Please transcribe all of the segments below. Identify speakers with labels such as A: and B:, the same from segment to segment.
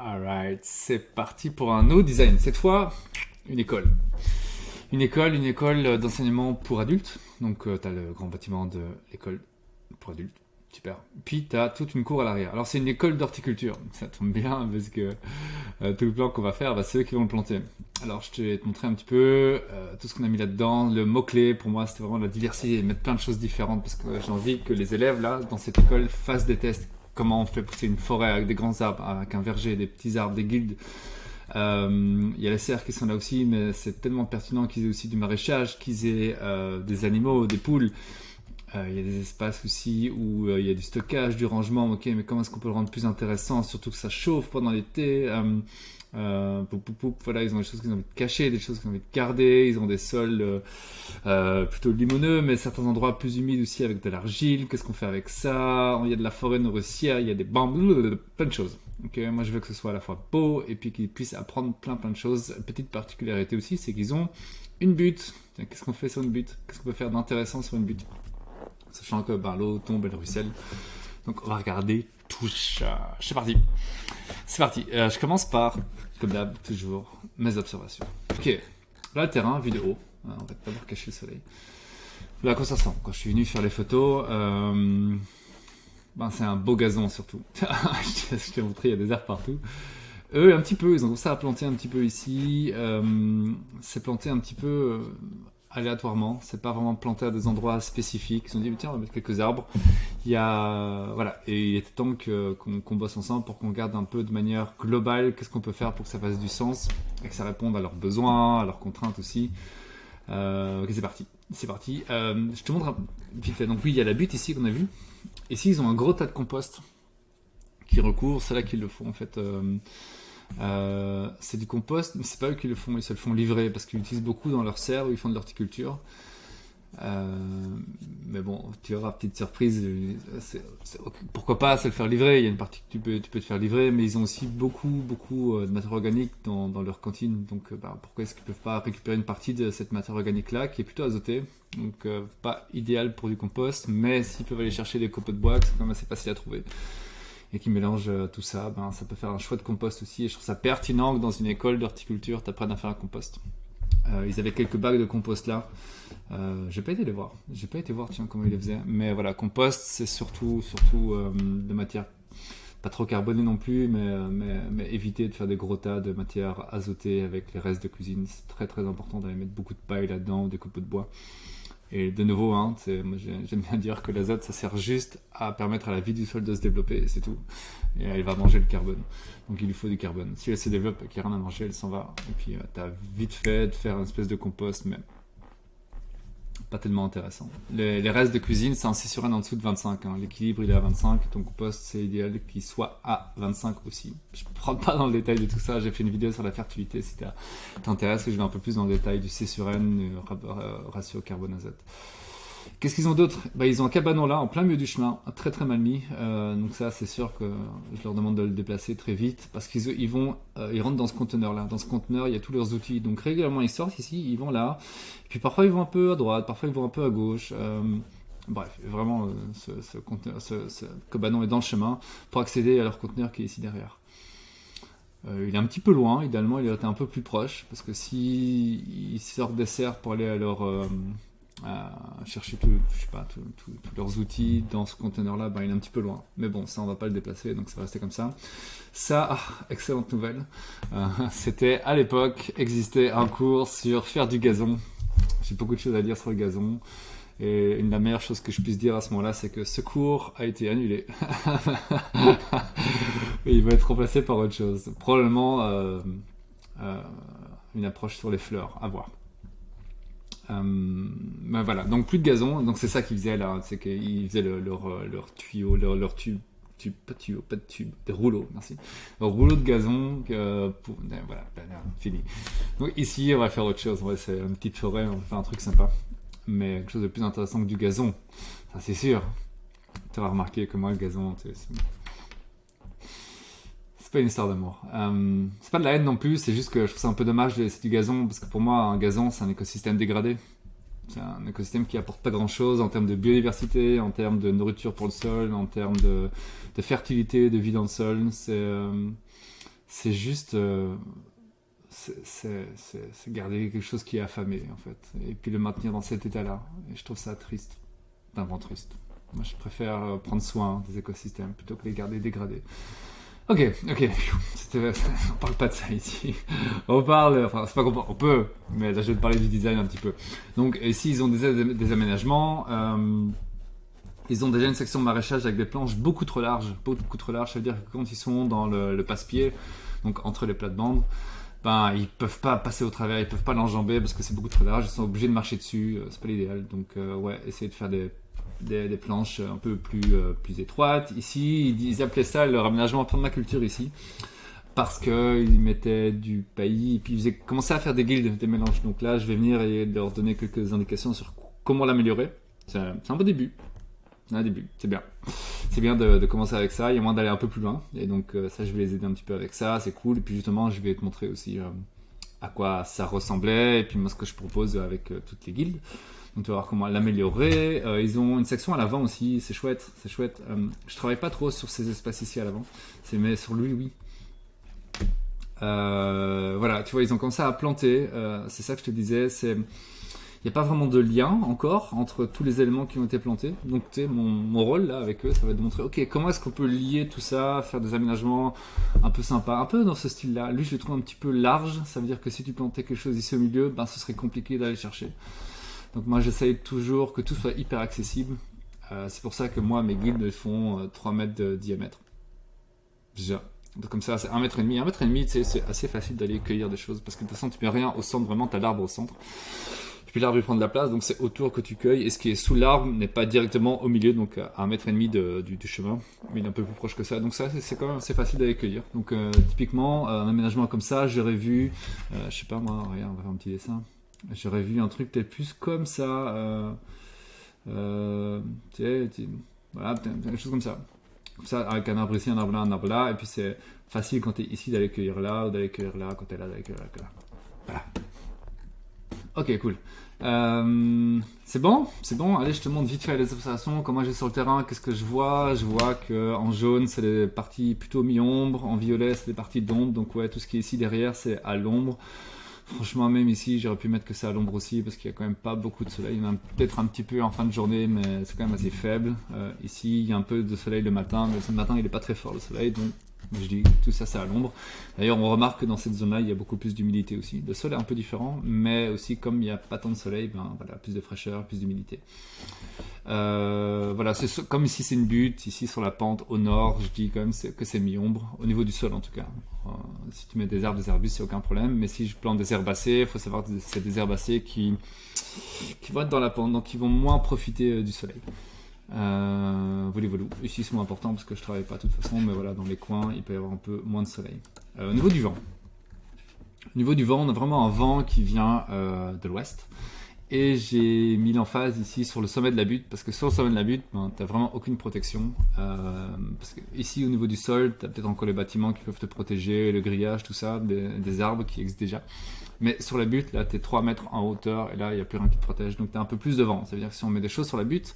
A: Alright, c'est parti pour un autre design. Cette fois, une école. Une école d'enseignement pour adultes. Donc, tu as le grand bâtiment de l'école pour adultes. Super. Puis, tu as toute une cour à l'arrière. Alors, c'est une école d'horticulture. Ça tombe bien parce que tout le plan qu'on va faire, c'est eux qui vont le planter. Alors, je vais te montrer un petit peu tout ce qu'on a mis là-dedans. Le mot-clé, pour moi, c'était vraiment la diversité et mettre plein de choses différentes parce que j'ai envie que les élèves, là, dans cette école, fassent des tests. Comment on fait pousser une forêt avec des grands arbres, avec un verger, des petits arbres, des guildes. Il y a les cerfs qui sont là aussi, mais c'est tellement pertinent qu'ils aient aussi du maraîchage, qu'ils aient des animaux, des poules. Il y a des espaces aussi où il y a du stockage, du rangement. Ok, mais comment est-ce qu'on peut le rendre plus intéressant, surtout que ça chauffe pendant l'été. Voilà, ils ont des choses qu'ils ont envie de cacher, des choses qu'ils ont envie de garder. Ils ont des sols plutôt limoneux, mais certains endroits plus humides aussi avec de l'argile. Qu'est-ce qu'on fait avec ça? Il y a de la forêt nourricière, il y a des bambous, plein de choses. Okay, moi, je veux que ce soit à la fois beau et puis qu'ils puissent apprendre plein de choses. Petite particularité aussi, c'est qu'ils ont une butte. Tiens, qu'est-ce qu'on fait sur une butte? Qu'est-ce qu'on peut faire d'intéressant sur une butte? Sachant que l'eau tombe, elle ruisselle. Donc, on va regarder tout ça. C'est parti. C'est parti. Je commence par, comme d'hab, toujours, mes observations. Ok. Là, le terrain, vu de haut. On va d'abord cacher le soleil. Là, à quoi ça ressemble? Quand je suis venu faire les photos, c'est un beau gazon surtout. Je t'ai montré, il y a des arbres partout. Eux, un petit peu, ils ont commencé à planter un petit peu ici. C'est planté un petit peu aléatoirement. C'est pas vraiment planté à des endroits spécifiques. Ils ont dit, tiens, on va mettre quelques arbres. Voilà. Et il était temps qu'on bosse ensemble pour qu'on regarde un peu de manière globale qu'est-ce qu'on peut faire pour que ça fasse du sens et que ça réponde à leurs besoins, à leurs contraintes aussi. Ok, c'est parti. Je te montre vite fait. Donc oui, il y a la butte ici qu'on a vu. Ici, ils ont un gros tas de compost qui recouvre. C'est là qu'ils le font en fait. C'est du compost, mais c'est pas eux qui le font. Ils se le font livrer parce qu'ils l'utilisent beaucoup dans leur serre où ils font de l'horticulture. Mais bon, tu verras, petite surprise. Pourquoi pas se le faire livrer? Il y a une partie que tu peux te faire livrer, mais ils ont aussi beaucoup de matière organique dans leur cantine. Donc, pourquoi est-ce qu'ils peuvent pas récupérer une partie de cette matière organique-là, qui est plutôt azotée? Donc, pas idéal pour du compost, mais s'ils peuvent aller chercher des copeaux de bois, c'est quand même assez facile à trouver, et qui mélangent tout ça, ça peut faire un choix de compost aussi. Et je trouve ça pertinent que dans une école d'horticulture, tu apprennes à faire un compost. Ils avaient quelques bacs de compost là. J'ai pas été les voir. J'ai pas été voir, tiens, comment ils les faisaient. Mais voilà, compost, c'est surtout de matière pas trop carbonée non plus, mais éviter de faire des gros tas de matière azotée avec les restes de cuisine. C'est très très important d'aller mettre beaucoup de paille là-dedans, des copeaux de bois. Et de nouveau, moi j'aime bien dire que l'azote, ça sert juste à permettre à la vie du sol de se développer, c'est tout. Et elle va manger le carbone. Donc il lui faut du carbone. Si elle se développe et qu'il n'y a rien à manger, elle s'en va. Et puis t'as vite fait de faire une espèce de compost, mais pas tellement intéressant. Les restes de cuisine, c'est un C sur N en dessous de 25. L'équilibre, il est à 25. Ton compost, c'est idéal qu'il soit à 25 aussi. Je ne rentre pas dans le détail de tout ça. J'ai fait une vidéo sur la fertilité. Si t'intéresse, je vais un peu plus dans le détail du C sur N, ratio carbone-azote. Qu'est-ce qu'ils ont d'autre? Ils ont un cabanon là, en plein milieu du chemin, très très mal mis. Donc ça, c'est sûr que je leur demande de le déplacer très vite parce qu'ils rentrent dans ce conteneur là. Dans ce conteneur, il y a tous leurs outils. Donc régulièrement, ils sortent ici, ils vont là. Et puis parfois, ils vont un peu à droite, parfois ils vont un peu à gauche. Bref, vraiment, ce cabanon est dans le chemin pour accéder à leur conteneur qui est ici derrière. Il est un petit peu loin, idéalement, il aurait été un peu plus proche parce que s'ils sortent des serres pour aller à chercher tous leurs outils dans ce conteneur-là, il est un petit peu loin. Mais bon, ça, on va pas le déplacer, donc ça va rester comme ça. Ça, excellente nouvelle. C'était, à l'époque, existait un cours sur faire du gazon. J'ai beaucoup de choses à dire sur le gazon. Et la meilleure chose que je puisse dire à ce moment-là, c'est que ce cours a été annulé. Et il va être remplacé par autre chose. Probablement une approche sur les fleurs, à voir. Voilà, donc plus de gazon. Donc c'est ça qu'ils faisaient là, c'est qu'ils faisaient leur tuyau, leur tube, pas de tuyau, pas de tube, des rouleaux, merci. Leur rouleau de gazon, voilà, fini. Donc ici, on va faire autre chose. C'est une petite forêt, on va faire un truc sympa. Mais quelque chose de plus intéressant que du gazon, ça c'est sûr. Tu vas remarquer que moi, le gazon, c'est pas une histoire d'amour. C'est pas de la haine non plus, c'est juste que je trouve ça un peu dommage de laisser du gazon, parce que pour moi, un gazon, c'est un écosystème dégradé. C'est un écosystème qui apporte pas grand chose en termes de biodiversité, en termes de nourriture pour le sol, en termes de fertilité, de vie dans le sol. c'est juste c'est garder quelque chose qui est affamé en fait, et puis le maintenir dans cet état-là. Et je trouve ça triste, vraiment triste. Moi, je préfère prendre soin des écosystèmes plutôt que les garder dégradés. Ok, on parle pas de ça ici. On parle, enfin, c'est pas qu'on parle, on peut, mais là, je vais te parler du design un petit peu. Donc, ici, ils ont des aménagements. Ils ont déjà une section maraîchage avec des planches beaucoup trop larges. Beaucoup trop larges, ça veut dire que quand ils sont dans le passe-pied, donc entre les plates-bandes, ben, ils peuvent pas passer au travers, ils peuvent pas l'enjamber parce que c'est beaucoup trop large, ils sont obligés de marcher dessus, c'est pas l'idéal. Donc, ouais, essayer de faire des planches un peu plus étroites. Ici, ils appelaient ça leur aménagement permaculture ici, parce qu'ils mettaient du paillis, et puis ils commençaient à faire des guildes, des mélanges. Donc là, je vais venir et leur donner quelques indications sur comment l'améliorer. C'est un bon début. Un début, c'est bien. C'est bien de commencer avec ça, il y a moyen d'aller un peu plus loin. Et donc ça, je vais les aider un petit peu avec ça, c'est cool. Et puis justement, je vais te montrer aussi à quoi ça ressemblait, et puis moi ce que je propose avec toutes les guildes. Donc tu vas voir comment l'améliorer. Ils ont une section à l'avant aussi, c'est chouette, c'est chouette. Je travaille pas trop sur ces espaces ici à l'avant, mais sur lui, oui. Voilà, tu vois, ils ont commencé à planter, c'est ça que je te disais, il n'y a pas vraiment de lien encore entre tous les éléments qui ont été plantés. Donc, tu sais, mon rôle là avec eux, ça va être de montrer, ok, comment est-ce qu'on peut lier tout ça, faire des aménagements un peu sympas, un peu dans ce style-là. Lui, je le trouve un petit peu large. Ça veut dire que si tu plantais quelque chose ici au milieu, ben, ce serait compliqué d'aller chercher. Donc, moi, j'essaye toujours que tout soit hyper accessible. C'est pour ça que moi, mes guildes font 3 mètres de diamètre. Déjà. Donc, comme ça, c'est 1 mètre et demi. 1 mètre et demi, tu sais, c'est assez facile d'aller cueillir des choses parce que de toute façon, tu mets rien au centre, vraiment, tu as l'arbre au centre. Et puis l'arbre il prend de la place, donc c'est autour que tu cueilles. Et ce qui est sous l'arbre n'est pas directement au milieu, donc à 1 mètre et demi du chemin, mais il est un peu plus proche que ça. Donc ça, c'est quand même assez facile d'aller cueillir. Donc typiquement, un aménagement comme ça, j'aurais vu, je sais pas moi, regarde, on va faire un petit dessin. J'aurais vu un truc peut-être plus comme ça, tu sais, voilà, quelque chose comme ça. Comme ça, avec un arbre ici, un arbre là, et puis c'est facile quand tu es ici d'aller cueillir là, ou d'aller cueillir là, quand tu es là, d'aller cueillir là. Voilà. Ok, cool. C'est bon, c'est bon. Allez, je te montre vite fait les observations. Comment j'ai sur le terrain, qu'est-ce que je vois? Je vois que en jaune, c'est les parties plutôt mi-ombre. En violet, c'est les parties d'ombre. Donc ouais, tout ce qui est ici derrière, c'est à l'ombre. Franchement, même ici, j'aurais pu mettre que c'est à l'ombre aussi parce qu'il y a quand même pas beaucoup de soleil. Il y en a peut-être un petit peu en fin de journée, mais c'est quand même assez faible. Ici, il y a un peu de soleil le matin, mais ce matin, il n'est pas très fort le soleil, donc je dis tout ça, c'est à l'ombre. D'ailleurs, on remarque que dans cette zone-là, il y a beaucoup plus d'humidité aussi. Le sol est un peu différent, mais aussi comme il n'y a pas tant de soleil, ben voilà, plus de fraîcheur, plus d'humidité. Voilà, c'est comme ici c'est une butte, ici sur la pente au nord, je dis quand même que c'est mi-ombre, au niveau du sol en tout cas. Si tu mets des arbres, des arbustes, c'est aucun problème, mais si je plante des herbacées, il faut savoir que c'est des herbacées qui vont être dans la pente, donc qui vont moins profiter du soleil. Voilà. Ici c'est moins important parce que je travaille pas de toute façon, mais voilà, dans les coins il peut y avoir un peu moins de soleil. Au niveau du vent, on a vraiment un vent qui vient de l'ouest. Et j'ai mis l'emphase ici sur le sommet de la butte, parce que sur le sommet de la butte, ben, tu n'as vraiment aucune protection. Parce que ici, au niveau du sol, tu as peut-être encore les bâtiments qui peuvent te protéger, le grillage, tout ça, des arbres qui existent déjà. Mais sur la butte, là, tu es 3 mètres en hauteur, et là, il n'y a plus rien qui te protège. Donc, tu as un peu plus de vent. Ça veut dire que si on met des choses sur la butte,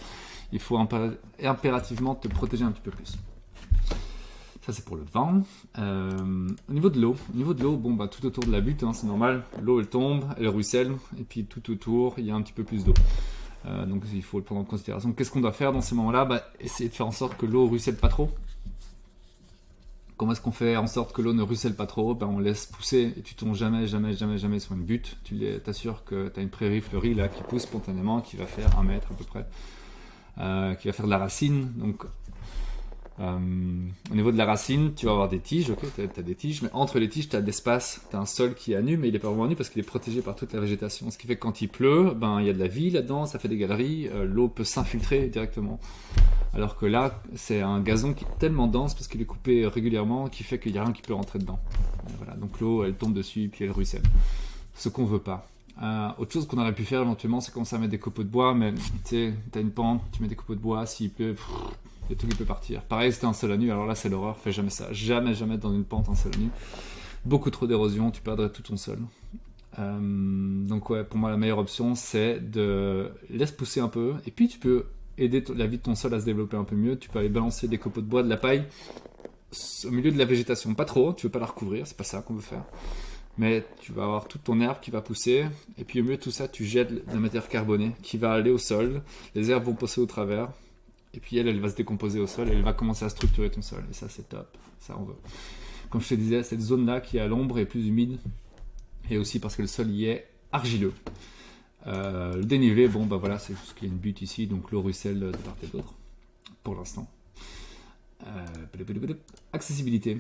A: il faut impérativement te protéger un petit peu plus. Ça, c'est pour le vent. Au niveau de l'eau, bon, bah, tout autour de la butte, hein, c'est normal. L'eau, elle tombe, elle ruisselle, et puis tout autour, il y a un petit peu plus d'eau. Donc, il faut le prendre en considération. Qu'est-ce qu'on doit faire dans ces moments-là? Bah, essayer de faire en sorte que l'eau ruisselle pas trop. Comment est-ce qu'on fait en sorte que l'eau ne ruisselle pas trop? Ben, on laisse pousser, et tu tombes jamais sur une butte. Tu t'assures que tu as une prairie fleurie là, qui pousse spontanément, qui va faire 1 mètre à peu près, qui va faire de la racine. Donc, au niveau de la racine, tu vas avoir des tiges, ok, tu as des tiges, mais entre les tiges, tu as d'espace, tu as un sol qui est à nu, mais il n'est pas vraiment nu parce qu'il est protégé par toute la végétation. Ce qui fait que quand il pleut, ben, il y a de la vie là-dedans, ça fait des galeries, l'eau peut s'infiltrer directement. Alors que là, c'est un gazon qui est tellement dense parce qu'il est coupé régulièrement qui fait qu'il n'y a rien qui peut rentrer dedans. Voilà, donc l'eau, elle tombe dessus et puis elle ruisselle. Ce qu'on veut pas. Autre chose qu'on aurait pu faire éventuellement, c'est commencer à mettre des copeaux de bois, mais tu sais, tu as une pente, tu mets des copeaux de bois, s'il pleut, il y a tout qui peut partir. Pareil, c'était un sol à nu, alors là c'est l'horreur, fais jamais ça. Jamais dans une pente un sol à nu. Beaucoup trop d'érosion, tu perdrais tout ton sol. Donc ouais, pour moi la meilleure option c'est de laisser pousser un peu, et puis tu peux aider la vie de ton sol à se développer un peu mieux. Tu peux aller balancer des copeaux de bois, de la paille au milieu de la végétation. Pas trop, tu veux pas la recouvrir, c'est pas ça qu'on veut faire. Mais tu vas avoir toute ton herbe qui va pousser, et puis au milieu de tout ça, tu jettes de la matière carbonée qui va aller au sol, les herbes vont passer au travers, et puis elle va se décomposer au sol, et elle va commencer à structurer ton sol, et ça c'est top, ça on veut. Comme je te disais, cette zone-là qui est à l'ombre est plus humide, et aussi parce que le sol y est argileux. Le dénivelé, bon bah voilà, c'est juste qu'il y a une butte ici, donc l'eau ruisselle de part et d'autre, pour l'instant. Accessibilité.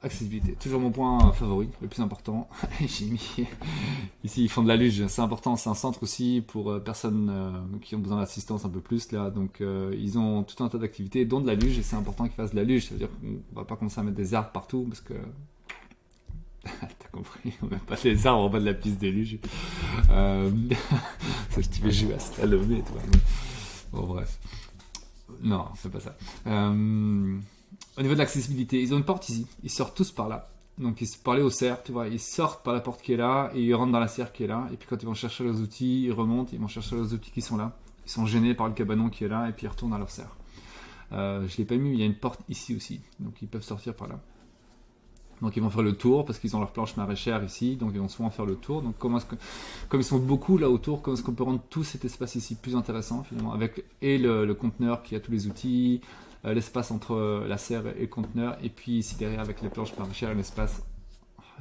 A: Accessibilité. Toujours mon point favori, le plus important. J'ai mis ici, ils font de la luge. C'est important. C'est un centre aussi pour personnes qui ont besoin d'assistance un peu plus là. Donc ils ont tout un tas d'activités, dont de la luge, et c'est important qu'ils fassent de la luge. Ça veut dire qu'on va pas commencer à mettre des arbres partout parce que t'as compris, on met pas des arbres en bas de la piste des luges. Ça, je vais jouer à Stallone, toi. Bon bref. Non, c'est pas ça. Au niveau de l'accessibilité, ils ont une porte ici. Ils sortent tous par là. Donc, ils parlaient au cerf, tu vois. Ils sortent par la porte qui est là et ils rentrent dans la serre qui est là. Et puis, quand ils vont chercher leurs outils, ils remontent. Ils vont chercher leurs outils qui sont là. Ils sont gênés par le cabanon qui est là et puis ils retournent à leur serre. Je l'ai pas mis, mais il y a une porte ici aussi. Donc, ils peuvent sortir par là. Donc ils vont faire le tour parce qu'ils ont leur planche maraîchère ici, donc ils vont souvent faire le tour. Donc comme ils sont beaucoup là autour, comment est-ce qu'on peut rendre tout cet espace ici plus intéressant finalement, avec le conteneur qui a tous les outils, l'espace entre la serre et le conteneur, et puis ici derrière avec les planches maraîchères, l'espace,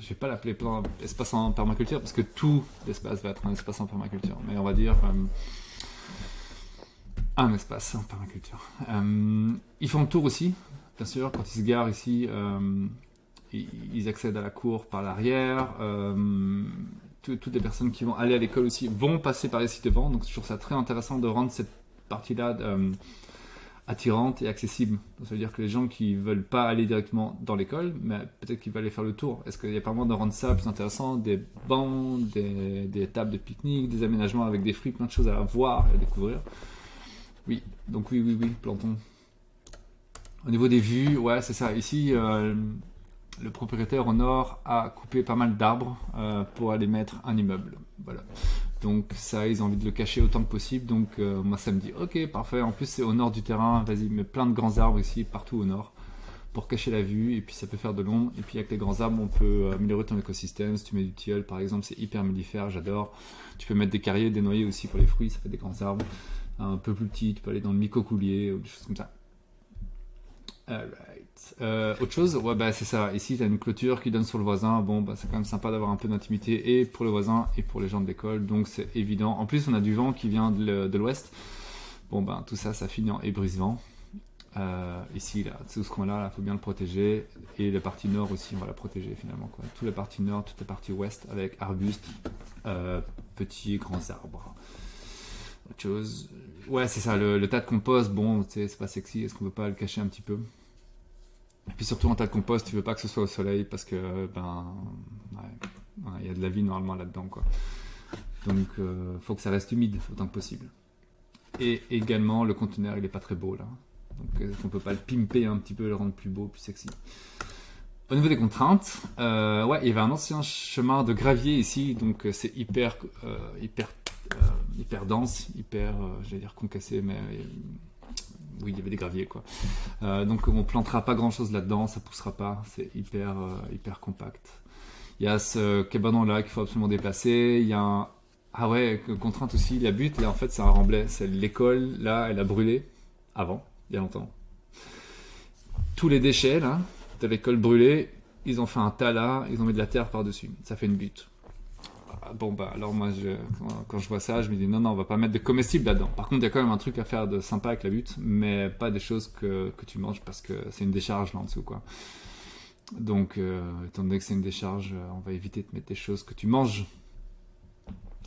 A: je vais pas l'appeler espace en permaculture parce que tout l'espace va être un espace en permaculture, mais on va dire un espace en permaculture. Ils font le tour aussi, bien sûr, quand ils se garent ici. Ils accèdent à la cour par l'arrière. Toutes les personnes qui vont aller à l'école aussi vont passer par ici devant. Donc je trouve ça très intéressant de rendre cette partie-là attirante et accessible. Donc, ça veut dire que les gens qui ne veulent pas aller directement dans l'école, mais peut-être qu'ils veulent aller faire le tour. Est-ce qu'il n'y a pas moyen de rendre ça plus intéressant? Des bancs, des tables de pique-nique, des aménagements avec des fruits, plein de choses à voir et à découvrir. Oui, donc oui, plantons. Au niveau des vues, ouais, c'est ça. Ici, le propriétaire au nord a coupé pas mal d'arbres pour aller mettre un immeuble. Voilà. Donc ça, ils ont envie de le cacher autant que possible. Donc moi, ça me dit, ok, parfait. En plus, c'est au nord du terrain. Vas-y, mets plein de grands arbres ici, partout au nord, pour cacher la vue. Et puis ça peut faire de l'ombre. Et puis avec les grands arbres, on peut améliorer ton écosystème. Si tu mets du tilleul, par exemple, c'est hyper mellifère, j'adore. Tu peux mettre des carriers, des noyers aussi pour les fruits. Ça fait des grands arbres. Un peu plus petit, tu peux aller dans le mycocoulier ou des choses comme ça. Alright. Autre chose, ouais, bah, c'est ça. Ici, tu as une clôture qui donne sur le voisin. Bon, bah, c'est quand même sympa d'avoir un peu d'intimité et pour le voisin et pour les gens de l'école. Donc, c'est évident. En plus, on a du vent qui vient de l'ouest. Bon, ben, tout ça, ça finit en ébrise-vent. Ici, là, tout ce coin-là, il faut bien le protéger. Et la partie nord aussi, on va la protéger finalement, quoi. Toute la partie nord, toute la partie ouest avec arbustes, petits, grands arbres. Autre chose. Ouais, c'est ça. Le tas de compost, bon, c'est pas sexy. Est-ce qu'on peut pas le cacher un petit peu? Et puis surtout en tas de compost, tu veux pas que ce soit au soleil parce que il y a de la vie normalement là-dedans, quoi. Donc faut que ça reste humide autant que possible. Et également le conteneur, il est pas très beau là. Donc on peut pas le pimper un petit peu, le rendre plus beau, plus sexy. Au niveau des contraintes, ouais, il y avait un ancien chemin de gravier ici, donc c'est hyper dense, j'allais dire concassé, mais oui, il y avait des graviers, quoi. Donc on plantera pas grand chose là-dedans, ça poussera pas, c'est hyper compact. Il y a ce cabanon là qu'il faut absolument déplacer. Il y a ah ouais, contrainte aussi, la butte là en fait c'est un remblai, c'est l'école là, elle a brûlé avant, il y a longtemps. Tous les déchets là de l'école brûlés, ils ont fait un tas là, ils ont mis de la terre par-dessus, ça fait une butte. Bon bah alors moi quand je vois ça je me dis non on va pas mettre de comestibles là-dedans. Par contre il y a quand même un truc à faire de sympa avec la butte, mais pas des choses que tu manges parce que c'est une décharge là en dessous, quoi. Donc étant donné que c'est une décharge, on va éviter de mettre des choses que tu manges.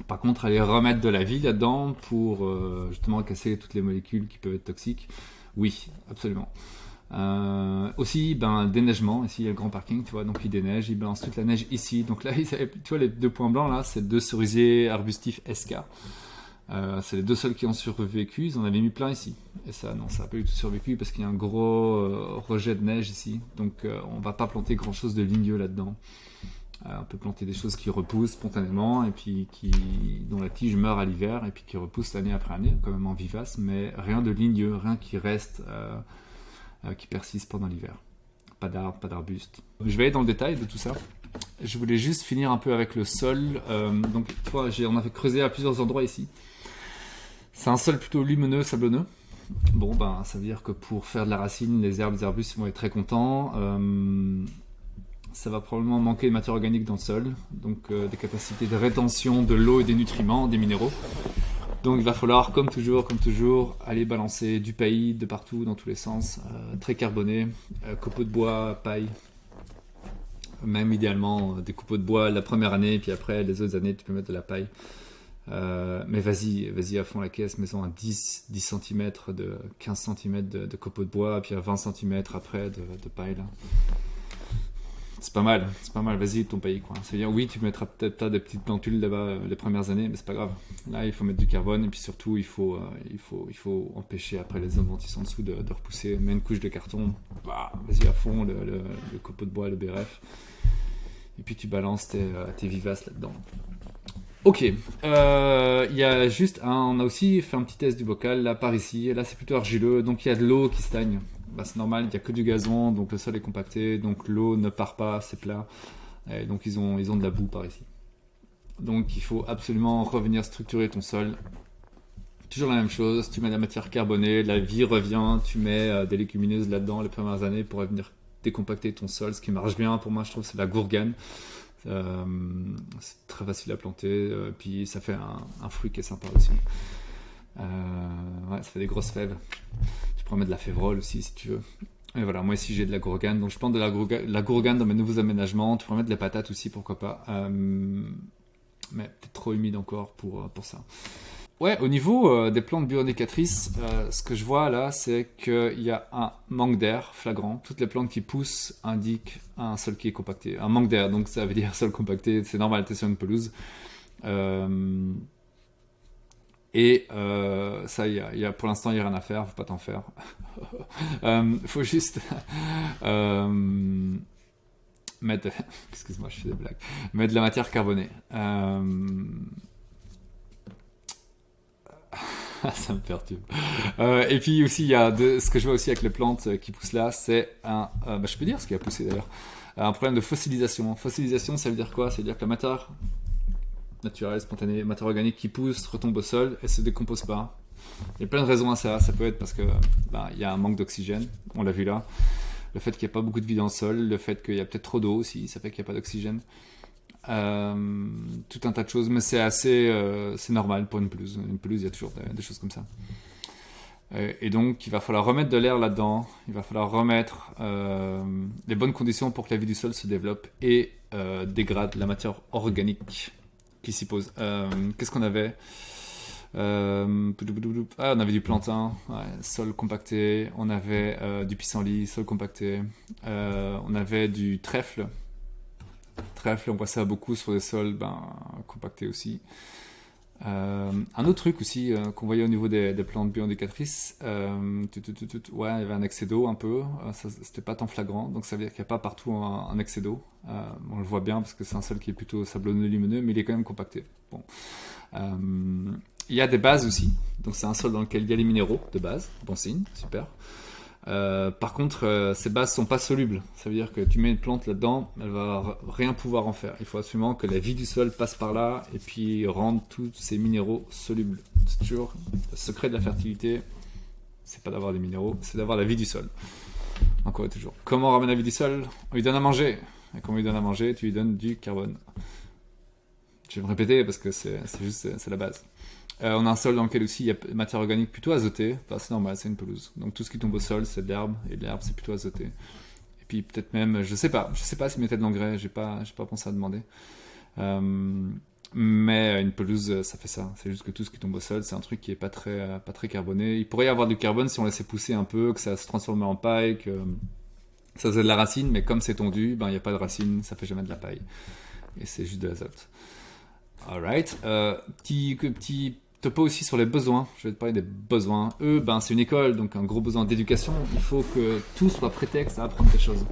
A: Par contre aller remettre de la vie là-dedans pour justement casser toutes les molécules qui peuvent être toxiques, oui absolument. Aussi déneigement, ici il y a le grand parking, tu vois, donc il déneige, il balance toute la neige ici, donc là tu vois les deux points blancs là, c'est deux cerisiers arbustifs SK, c'est les deux seuls qui ont survécu, ils en avaient mis plein ici, et ça non, ça n'a pas du tout survécu parce qu'il y a un gros rejet de neige ici, donc on va pas planter grand chose de ligneux là-dedans. On peut planter des choses qui repoussent spontanément et puis dont la tige meurt à l'hiver et puis qui repoussent l'année après année, quand même en vivace, mais rien de ligneux, rien qui reste qui persiste pendant l'hiver. pas d'arbres, pas d'arbustes. Je vais aller dans le détail de tout ça. Je voulais juste finir un peu avec le sol. Donc, tu vois, on a fait creuser à plusieurs endroits ici. C'est un sol plutôt lumineux, sablonneux. Bon, ben, ça veut dire que pour faire de la racine, les herbes, les arbustes vont être très contents. Ça va probablement manquer de matière organique dans le sol, donc des capacités de rétention de l'eau et des nutriments, des minéraux. Donc il va falloir, comme toujours, aller balancer du paillis de partout, dans tous les sens, très carboné, copeaux de bois, paille, même idéalement des copeaux de bois la première année, puis après les autres années tu peux mettre de la paille. Mais vas-y à fond la caisse, mets-en à 10 cm, 15 cm de copeaux de bois, puis à 20 cm après de paille là. C'est pas mal, vas-y ton paillis quoi. C'est-à-dire oui, tu mettras peut-être des petites plantules là-bas les premières années, mais c'est pas grave. Là, il faut mettre du carbone et puis surtout il faut empêcher après les adventices en dessous de repousser. Mets une couche de carton, vas-y à fond le copeau de bois, le BRF. Et puis tu balances tes vivaces là-dedans. Ok, il y a juste on a aussi fait un petit test du bocal là par ici. Là c'est plutôt argileux, donc il y a de l'eau qui stagne. C'est normal, il n'y a que du gazon, donc le sol est compacté, donc l'eau ne part pas, c'est plat. Et donc ils ont de la boue par ici. Donc il faut absolument revenir structurer ton sol. Toujours la même chose, tu mets de la matière carbonée, la vie revient, tu mets des légumineuses là-dedans les premières années pour venir décompacter ton sol. Ce qui marche bien pour moi, je trouve, c'est la gourgane. C'est très facile à planter, puis ça fait un fruit qui est sympa aussi. Ça fait des grosses fèves. Tu pourrais mettre de la févrole aussi si tu veux. Et voilà, moi ici j'ai de la gourgane, donc je plante de la gourgane dans mes nouveaux aménagements. Tu pourrais mettre des patates aussi, pourquoi pas. Mais peut-être trop humide encore pour ça. Ouais, au niveau des plantes bioindicatrices, ce que je vois là, c'est qu'il y a un manque d'air flagrant. Toutes les plantes qui poussent indiquent un sol qui est compacté. Un manque d'air, donc ça veut dire sol compacté, c'est normal, t'es sur une pelouse. Et ça, pour l'instant, il n'y a rien à faire, faut pas t'en faire. Faut juste mettre, excuse-moi, je fais des blagues, mettre de la matière carbonée. Ça me perturbe. Et puis aussi, il y a ce que je vois aussi avec les plantes qui poussent là, c'est je peux dire ce qui a poussé d'ailleurs, un problème de fossilisation. Fossilisation, ça veut dire quoi? Ça veut dire que la matière naturelle, spontanée, matière organique qui pousse, retombe au sol et se décompose pas. Il y a plein de raisons à ça. Ça peut être parce que il y a un manque d'oxygène, on l'a vu là. Le fait qu'il n'y ait pas beaucoup de vie dans le sol, le fait qu'il y a peut-être trop d'eau aussi, ça fait qu'il n'y a pas d'oxygène. Tout un tas de choses, mais c'est normal pour une pelouse. Une pelouse, il y a toujours des choses comme ça. Et donc, il va falloir remettre de l'air là-dedans. Il va falloir remettre les bonnes conditions pour que la vie du sol se développe et dégrade la matière organique qui s'y pose. Qu'est-ce qu'on avait? On avait du plantain, sol compacté. On avait du pissenlit, sol compacté. On avait du trèfle. On voit ça beaucoup sur des sols compactés aussi. Un autre truc aussi qu'on voyait au niveau des plantes bioindicatrices, il y avait un excès d'eau un peu, c'était pas tant flagrant, donc ça veut dire qu'il n'y a pas partout un excès d'eau. On le voit bien parce que c'est un sol qui est plutôt sablonneux, lumineux, mais il est quand même compacté. Bon. Il y a des bases aussi, donc c'est un sol dans lequel il y a les minéraux de base, bon signe, super. Par contre, ces bases sont pas solubles. Ça veut dire que tu mets une plante là-dedans, elle va rien pouvoir en faire. Il faut absolument que la vie du sol passe par là et puis rendre tous ces minéraux solubles. C'est toujours le secret de la fertilité. C'est pas d'avoir des minéraux, c'est d'avoir la vie du sol. Encore et toujours. Comment on ramène la vie du sol? On lui donne à manger. Et quand on lui donne à manger, tu lui donnes du carbone. Je vais me répéter parce que c'est la base. On a un sol dans lequel aussi il y a matière organique plutôt azotée. C'est normal, c'est une pelouse. Donc tout ce qui tombe au sol, c'est de l'herbe, et l'herbe, c'est plutôt azoté. Et puis peut-être même, je sais pas s'ils mettaient de l'engrais, j'ai pas pensé à demander. Mais une pelouse, ça fait ça. C'est juste que tout ce qui tombe au sol, c'est un truc qui est pas très carboné. Il pourrait y avoir du carbone si on laissait pousser un peu, que ça se transformait en paille, que ça faisait de la racine, mais comme c'est tondu, il n'y a pas de racine, ça fait jamais de la paille. Et c'est juste de l'azote. Alright. Petit topo aussi sur les besoins. Je vais te parler des besoins. C'est une école, donc un gros besoin d'éducation. Il faut que tout soit prétexte à apprendre quelque chose.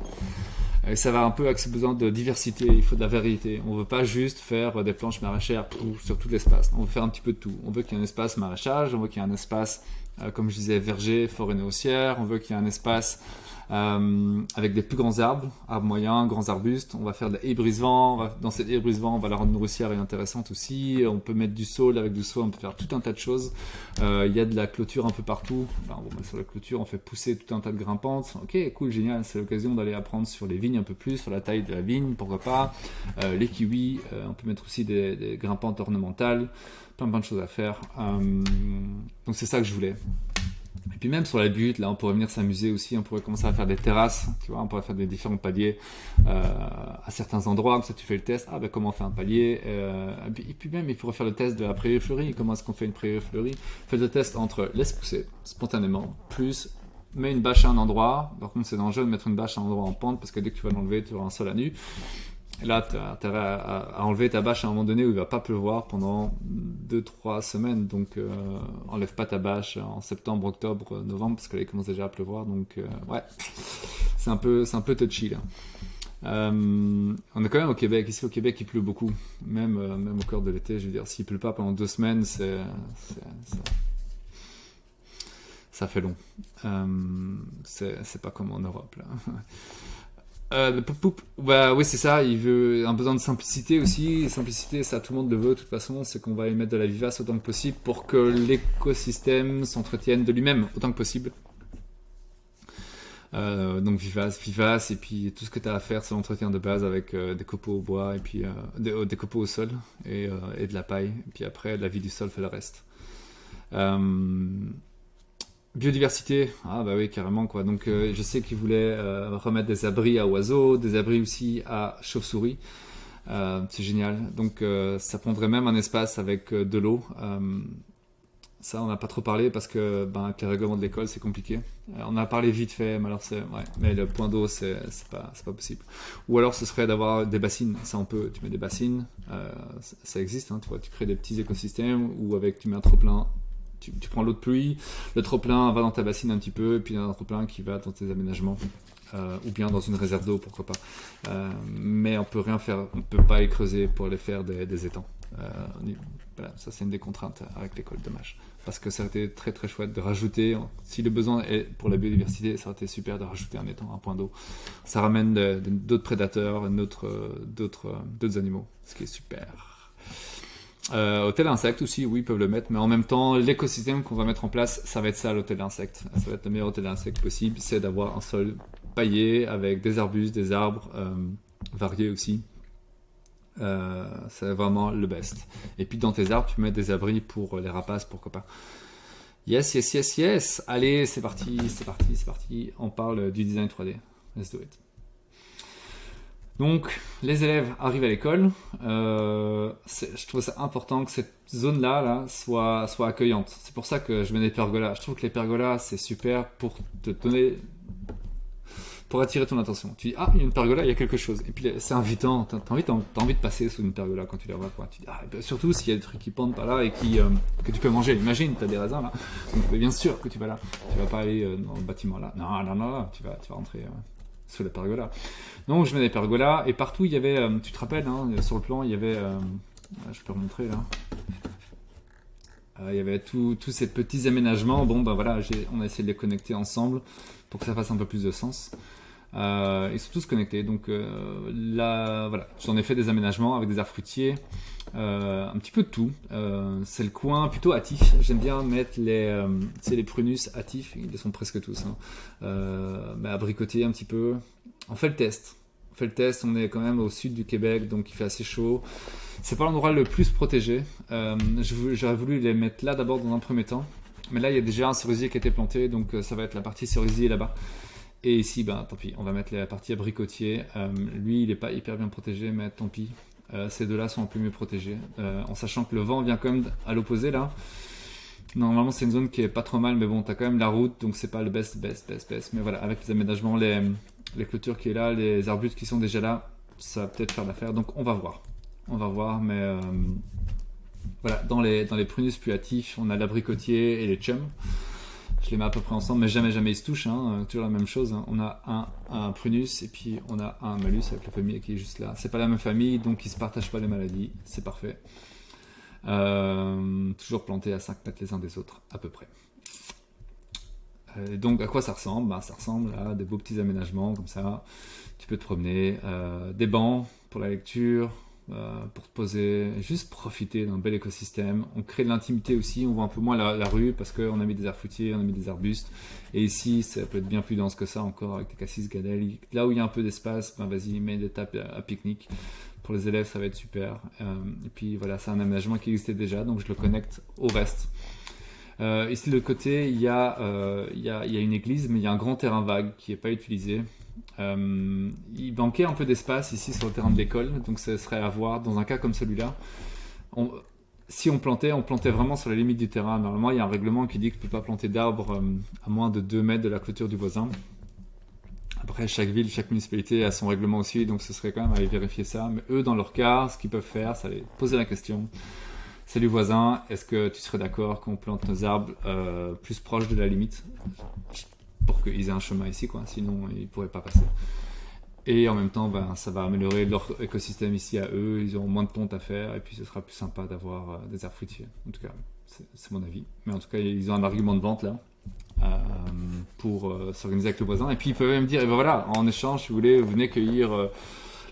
A: Et ça va un peu avec ce besoin de diversité. Il faut de la variété. On veut pas juste faire des planches maraîchères sur tout l'espace. On veut faire un petit peu de tout. On veut qu'il y ait un espace maraîchage. On veut qu'il y ait un espace, comme je disais, verger, forêt nourricière. On veut qu'il y ait un espace avec des plus grands arbres moyens, grands arbustes. On va faire de la haie brise-vent. Dans cette haie brise-vent, on va la rendre nourricière et intéressante aussi. On peut mettre du saule. Avec du saule, on peut faire tout un tas de choses. Il y a de la clôture un peu partout. Enfin, bon, sur la clôture, on fait pousser tout un tas de grimpantes. Ok, cool, génial. C'est l'occasion d'aller apprendre sur les vignes un peu plus, sur la taille de la vigne, pourquoi pas. Les kiwis, on peut mettre aussi des grimpantes ornementales. Plein de choses à faire. Donc c'est ça que je voulais. Et puis même sur la butte, là, on pourrait venir s'amuser aussi. On pourrait commencer à faire des terrasses. Tu vois, on pourrait faire des différents paliers à certains endroits. Comme ça, tu fais le test. Ah, ben comment on fait un palier et puis même, il pourrait faire le test de la prairie fleurie. Comment est-ce qu'on fait une prairie fleurie? Faites le test entre laisse pousser spontanément, plus mets une bâche à un endroit. Par contre, c'est dangereux de mettre une bâche à un endroit en pente parce que dès que tu vas l'enlever, tu auras un sol à nu. Et là, tu as intérêt à enlever ta bâche à un moment donné où il va pas pleuvoir pendant 2-3 semaines. Donc, enlève pas ta bâche en septembre, octobre, novembre, parce qu'elle commence déjà à pleuvoir. Donc, ouais, c'est un peu touchy là. On est quand même au Québec. Ici au Québec, il pleut beaucoup. Même au cœur de l'été, je veux dire, s'il pleut pas pendant 2 semaines, ça fait long. C'est pas comme en Europe là. Bah oui, c'est ça, il veut un besoin de simplicité aussi. Simplicité, ça tout le monde le veut de toute façon, c'est qu'on va y mettre de la vivace autant que possible pour que l'écosystème s'entretienne de lui-même autant que possible. Donc vivace, et puis tout ce que tu as à faire, c'est l'entretien de base avec des copeaux au bois, et puis des copeaux au sol, et de la paille. Et puis après, la vie du sol fait le reste. Biodiversité, ah bah oui, carrément quoi. Donc je sais qu'ils voulaient remettre des abris à oiseaux, des abris aussi à chauves-souris. C'est génial. Donc ça prendrait même un espace avec de l'eau. Ça, on n'a pas trop parlé parce que avec les règlements de l'école, c'est compliqué. On a parlé vite fait, mais alors mais le point d'eau, c'est pas possible. Ou alors, ce serait d'avoir des bassines. Ça, on peut. Tu mets des bassines, ça existe. Hein, tu vois, tu crées des petits écosystèmes où tu mets un trop plein. Tu prends l'eau de pluie, le trop-plein va dans ta bassine un petit peu, et puis il y a un trop-plein qui va dans tes aménagements, ou bien dans une réserve d'eau, pourquoi pas. Mais on peut rien faire, on peut pas les creuser pour les faire des étangs. Voilà, ça c'est une des contraintes avec l'école, dommage. Parce que ça aurait été très très chouette de rajouter, si le besoin est pour la biodiversité, ça aurait été super de rajouter un étang, un point d'eau. Ça ramène d'autres prédateurs, d'autres animaux, ce qui est super. Hôtel insectes aussi, oui, ils peuvent le mettre, mais en même temps, l'écosystème qu'on va mettre en place, ça va être ça l'hôtel insectes. Ça va être le meilleur hôtel insectes possible, c'est d'avoir un sol paillé avec des arbustes, des arbres variés aussi. C'est vraiment le best. Et puis dans tes arbres, tu mets des abris pour les rapaces, pourquoi pas. Yes. Allez, c'est parti. On parle du design 3D. Let's do it. Donc, les élèves arrivent à l'école. Je trouve ça important que cette zone-là soit accueillante. C'est pour ça que je mets des pergolas. Je trouve que les pergolas, c'est super pour te donner, pour attirer ton attention. Tu dis, ah, il y a une pergola, il y a quelque chose. Et puis, c'est invitant. T'as envie de passer sous une pergola quand tu la vois, quoi. Tu dis, ah, surtout s'il y a des trucs qui pendent par là et que tu peux manger. Imagine, t'as des raisins là. Donc, bien sûr que tu vas là. Tu vas pas aller dans le bâtiment là. Non. Tu vas rentrer sous la pergola. Donc je mets des pergolas et partout il y avait, tu te rappelles, hein, sur le plan il y avait, je peux remontrer là, il y avait tous ces petits aménagements. Bon voilà, on a essayé de les connecter ensemble pour que ça fasse un peu plus de sens. Ils sont tous connectés, donc là voilà, j'en ai fait des aménagements avec des arbres fruitiers, un petit peu de tout. C'est le coin plutôt hâtif. J'aime bien mettre les prunus hâtifs, ils sont presque tous, abricoter un petit peu. On fait le test, on est quand même au sud du Québec, donc il fait assez chaud. C'est pas l'endroit le plus protégé. J'aurais voulu les mettre là d'abord dans un premier temps, mais là il y a déjà un cerisier qui a été planté, donc ça va être la partie cerisier là-bas. Et ici, tant pis, on va mettre la partie abricotier. Lui, il n'est pas hyper bien protégé, mais tant pis. Ces deux-là sont un peu mieux protégés. En sachant que le vent vient quand même à l'opposé, là. Normalement, c'est une zone qui est pas trop mal, mais bon, t'as quand même la route, donc c'est pas le best. Mais voilà, avec les aménagements, les clôtures qui est là, les arbustes qui sont déjà là, ça va peut-être faire l'affaire. Donc on va voir, mais voilà, dans les prunus plus hâtifs, on a l'abricotier et les chums. Je les mets à peu près ensemble, mais jamais ils se touchent, hein. Toujours la même chose, hein. On a un prunus et puis on a un malus avec le famille qui est juste là. C'est pas la même famille, donc ils se partagent pas les maladies, c'est parfait. Toujours plantés à 5 mètres les uns des autres, à peu près. Donc à quoi ça ressemble? Ça ressemble à des beaux petits aménagements comme ça. Tu peux te promener, des bancs pour la lecture, pour te poser, juste profiter d'un bel écosystème. On crée de l'intimité aussi, on voit un peu moins la rue parce qu'on a mis des arbres fruitiers, on a mis des arbustes. Et ici, ça peut être bien plus dense que ça encore avec des cassis, gadelles. Là où il y a un peu d'espace, vas-y, mets des tables à pique-nique. Pour les élèves, ça va être super. Et puis voilà, c'est un aménagement qui existait déjà, donc je le connecte au reste. Ici de l'autre côté, il y a une église, mais il y a un grand terrain vague qui n'est pas utilisé. Il manquait un peu d'espace ici sur le terrain de l'école, donc ce serait à voir. Dans un cas comme celui-là, si on plantait vraiment sur la limite du terrain. Normalement, il y a un règlement qui dit que tu ne peux pas planter d'arbres à moins de 2 mètres de la clôture du voisin. Après, chaque ville, chaque municipalité a son règlement aussi, donc ce serait quand même à aller vérifier ça. Mais eux, dans leur cas, ce qu'ils peuvent faire, c'est aller poser la question. Salut voisin, est-ce que tu serais d'accord qu'on plante nos arbres plus proches de la limite pour qu'ils aient un chemin ici, quoi. Sinon ils ne pourraient pas passer. Et en même temps, ça va améliorer leur écosystème ici à eux, ils auront moins de pontes à faire et puis ce sera plus sympa d'avoir des arbres fruitiers. En tout cas, c'est mon avis. Mais en tout cas, ils ont un argument de vente là pour s'organiser avec le voisin. Et puis ils peuvent même dire, et ben voilà, en échange, si vous voulez, vous venez cueillir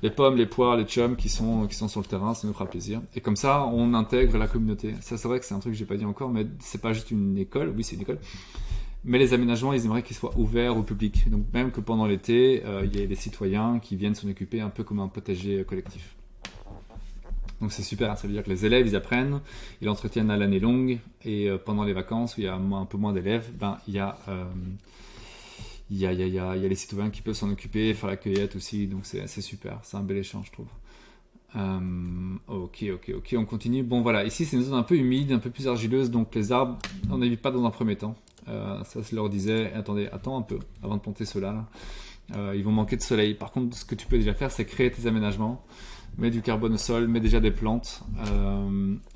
A: les pommes, les poires, les chums qui sont sur le terrain, ça nous fera plaisir. Et comme ça, on intègre la communauté. Ça, c'est vrai que c'est un truc que j'ai pas dit encore, mais c'est pas juste une école. Oui, c'est une école. Mais les aménagements, ils aimeraient qu'ils soient ouverts au public. Donc même que pendant l'été, il y ait des citoyens qui viennent s'en occuper un peu comme un potager collectif. Donc c'est super, ça veut dire que les élèves, ils apprennent, ils l'entretiennent à l'année longue, et pendant les vacances, où il y a un peu moins d'élèves, il y a les citoyens qui peuvent s'en occuper, faire la cueillette aussi, donc c'est super, c'est un bel échange, je trouve. Ok, on continue. Bon voilà, ici c'est une zone un peu humide, un peu plus argileuse, donc les arbres, on n'évite pas dans un premier temps. Ça, je leur disais, attends un peu avant de planter ceux-là. Ils vont manquer de soleil. Par contre, ce que tu peux déjà faire, c'est créer tes aménagements. Mets du carbone au sol, mets déjà des plantes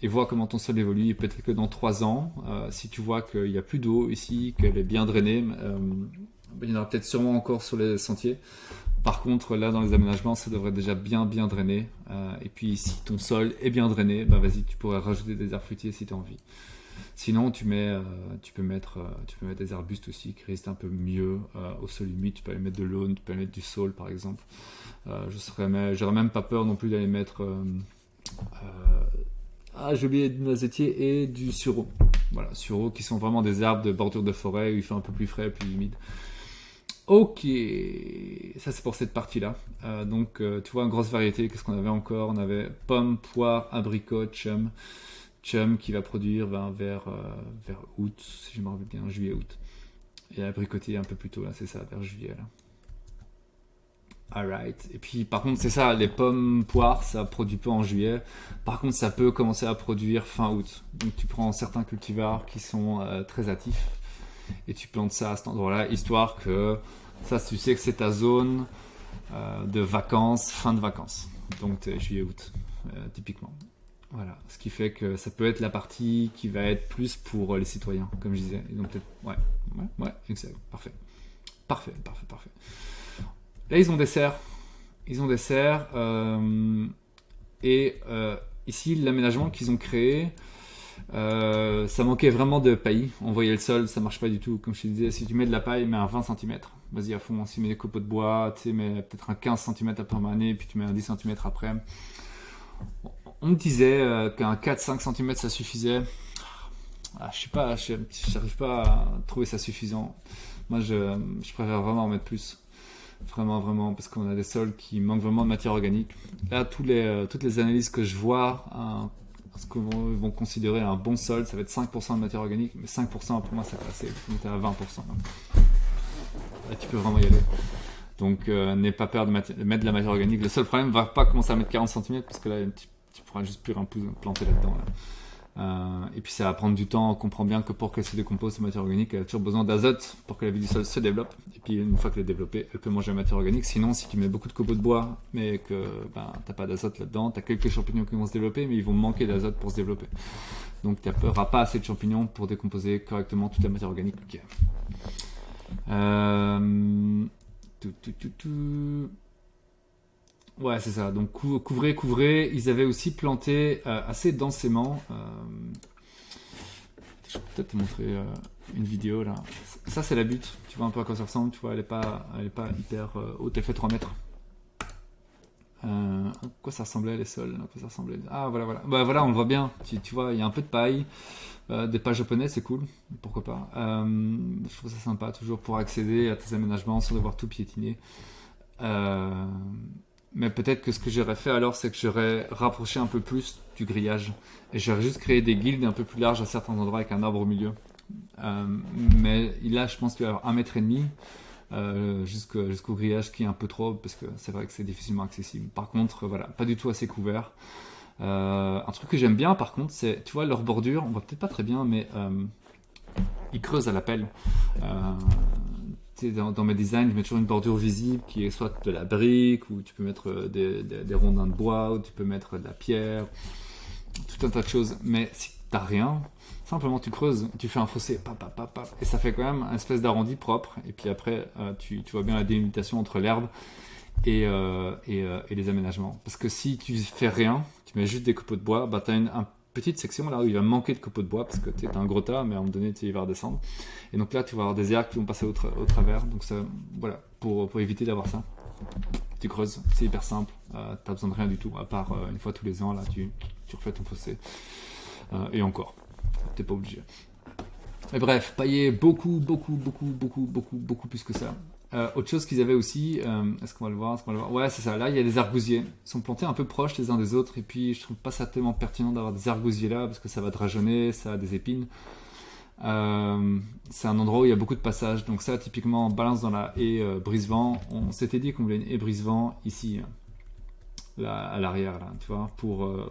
A: et vois comment ton sol évolue. Et peut-être que dans 3 ans, si tu vois qu'il n'y a plus d'eau ici, qu'elle est bien drainée, il y en aura peut-être sûrement encore sur les sentiers. Par contre, là, dans les aménagements, ça devrait déjà bien drainer. Et puis, si ton sol est bien drainé, vas-y, tu pourrais rajouter des arbres fruitiers si tu as envie. Sinon, tu peux mettre des arbustes aussi qui résistent un peu mieux au sol humide. Tu peux aller mettre de l'aune, tu peux aller mettre du saule, par exemple. J'aurais même pas peur non plus d'aller mettre j'ai oublié du noisetier et du sureau. Voilà, sureau qui sont vraiment des arbres de bordure de forêt où il fait un peu plus frais, plus humide. Ok, ça c'est pour cette partie-là. Donc tu vois, une grosse variété. Qu'est-ce qu'on avait encore? On avait pommes, poires, abricots, chum. Chum qui va produire vers août, si je me rappelle bien, juillet-août. Et abricotier un peu plus tôt, là, c'est ça, vers juillet. Là. Alright. Et puis par contre, c'est ça, les pommes, poires, ça produit pas en juillet. Par contre, ça peut commencer à produire fin août. Donc tu prends certains cultivars qui sont très hâtifs et tu plantes ça à cet endroit-là, histoire que ça, tu sais que c'est ta zone de vacances, fin de vacances. Donc juillet-août, typiquement. Voilà, ce qui fait que ça peut être la partie qui va être plus pour les citoyens, comme je disais. Et donc peut-être, ouais, excellent, parfait. Là, ils ont des serres. Et ici, l'aménagement qu'ils ont créé, ça manquait vraiment de paille. On voyait le sol, ça marche pas du tout. Comme je te disais, si tu mets de la paille, mets un 20 cm. Vas-y à fond. Si tu mets des copeaux de bois, tu sais, mets peut-être un 15 cm après une année, puis tu mets un 10 cm après. On me disait qu'un 4-5 cm ça suffisait. J'arrive pas à trouver ça suffisant. Moi, je préfère vraiment en mettre plus. Vraiment, parce qu'on a des sols qui manquent vraiment de matière organique. Là, toutes les analyses que je vois, ce que vont considérer un bon sol, ça va être 5% de matière organique, mais 5% pour moi, c'est pas assez. On est à 20%. Là, tu peux vraiment y aller. Donc, n'aie pas peur de mettre de la matière organique. Le seul problème, va pas commencer à mettre 40 cm, parce que là, tu pourras juste plus rien planter là-dedans. Là. Et puis ça va prendre du temps. On comprend bien que pour qu'elle se décompose, cette matière organique, elle a toujours besoin d'azote pour que la vie du sol se développe. Et puis une fois qu'elle est développée, elle peut manger la matière organique. Sinon, si tu mets beaucoup de copeaux de bois, mais que t'as pas d'azote là-dedans, t'as quelques champignons qui vont se développer, mais ils vont manquer d'azote pour se développer. Donc tu n'auras pas assez de champignons pour décomposer correctement toute la matière organique. Okay. Ouais, c'est ça. Donc couvrez. Ils avaient aussi planté assez densément. Je peux peut-être te montrer une vidéo là. Ça c'est la butte, tu vois un peu à quoi ça ressemble, tu vois, elle est pas hyper haute, elle fait 3 mètres. À quoi ça ressemblait les sols, à quoi ça ressemblait. Ah voilà, bah voilà, on le voit bien, tu vois, il y a un peu de paille, des pas japonais, c'est cool, pourquoi pas. Je trouve ça sympa toujours pour accéder à tes aménagements sans devoir tout piétiner. Mais peut-être que ce que j'aurais fait alors, c'est que j'aurais rapproché un peu plus du grillage et j'aurais juste créé des guildes un peu plus larges à certains endroits avec un arbre au milieu. Mais là, je pense qu'il va y avoir 1,5 m jusqu'au grillage qui est un peu trop parce que c'est vrai que c'est difficilement accessible. Par contre, voilà, pas du tout assez couvert. Un truc que j'aime bien, par contre, c'est, tu vois, leur bordure, on voit peut-être pas très bien, mais ils creusent à la pelle. Dans mes designs, je mets toujours une bordure visible qui est soit de la brique, ou tu peux mettre des rondins de bois, ou tu peux mettre de la pierre, tout un tas de choses. Mais si t'as rien, simplement tu creuses, tu fais un fossé, et ça fait quand même une espèce d'arrondi propre. Et puis après, tu vois bien la délimitation entre l'herbe et les aménagements. Parce que si tu fais rien, tu mets juste des copeaux de bois, bah t'as une petite section là où il va manquer de copeaux de bois parce que tu es un gros tas, mais à un moment donné il va redescendre. Et donc là tu vas avoir des herbes qui vont passer au travers. Donc ça, voilà, pour éviter d'avoir ça, tu creuses, c'est hyper simple. T'as besoin de rien du tout, à part une fois tous les ans là tu refais ton fossé. Et encore, t'es pas obligé. Mais bref, pailler beaucoup plus que ça. Autre chose qu'ils avaient aussi, est-ce qu'on va le voir, Ouais, c'est ça, là il y a des argousiers. Ils sont plantés un peu proches les uns des autres, et puis je trouve pas ça tellement pertinent d'avoir des argousiers là, parce que ça va drageonner, ça a des épines. C'est un endroit où il y a beaucoup de passages, donc ça typiquement on balance dans la haie brise-vent. On s'était dit qu'on voulait une haie brise-vent ici, là, à l'arrière, là, tu vois,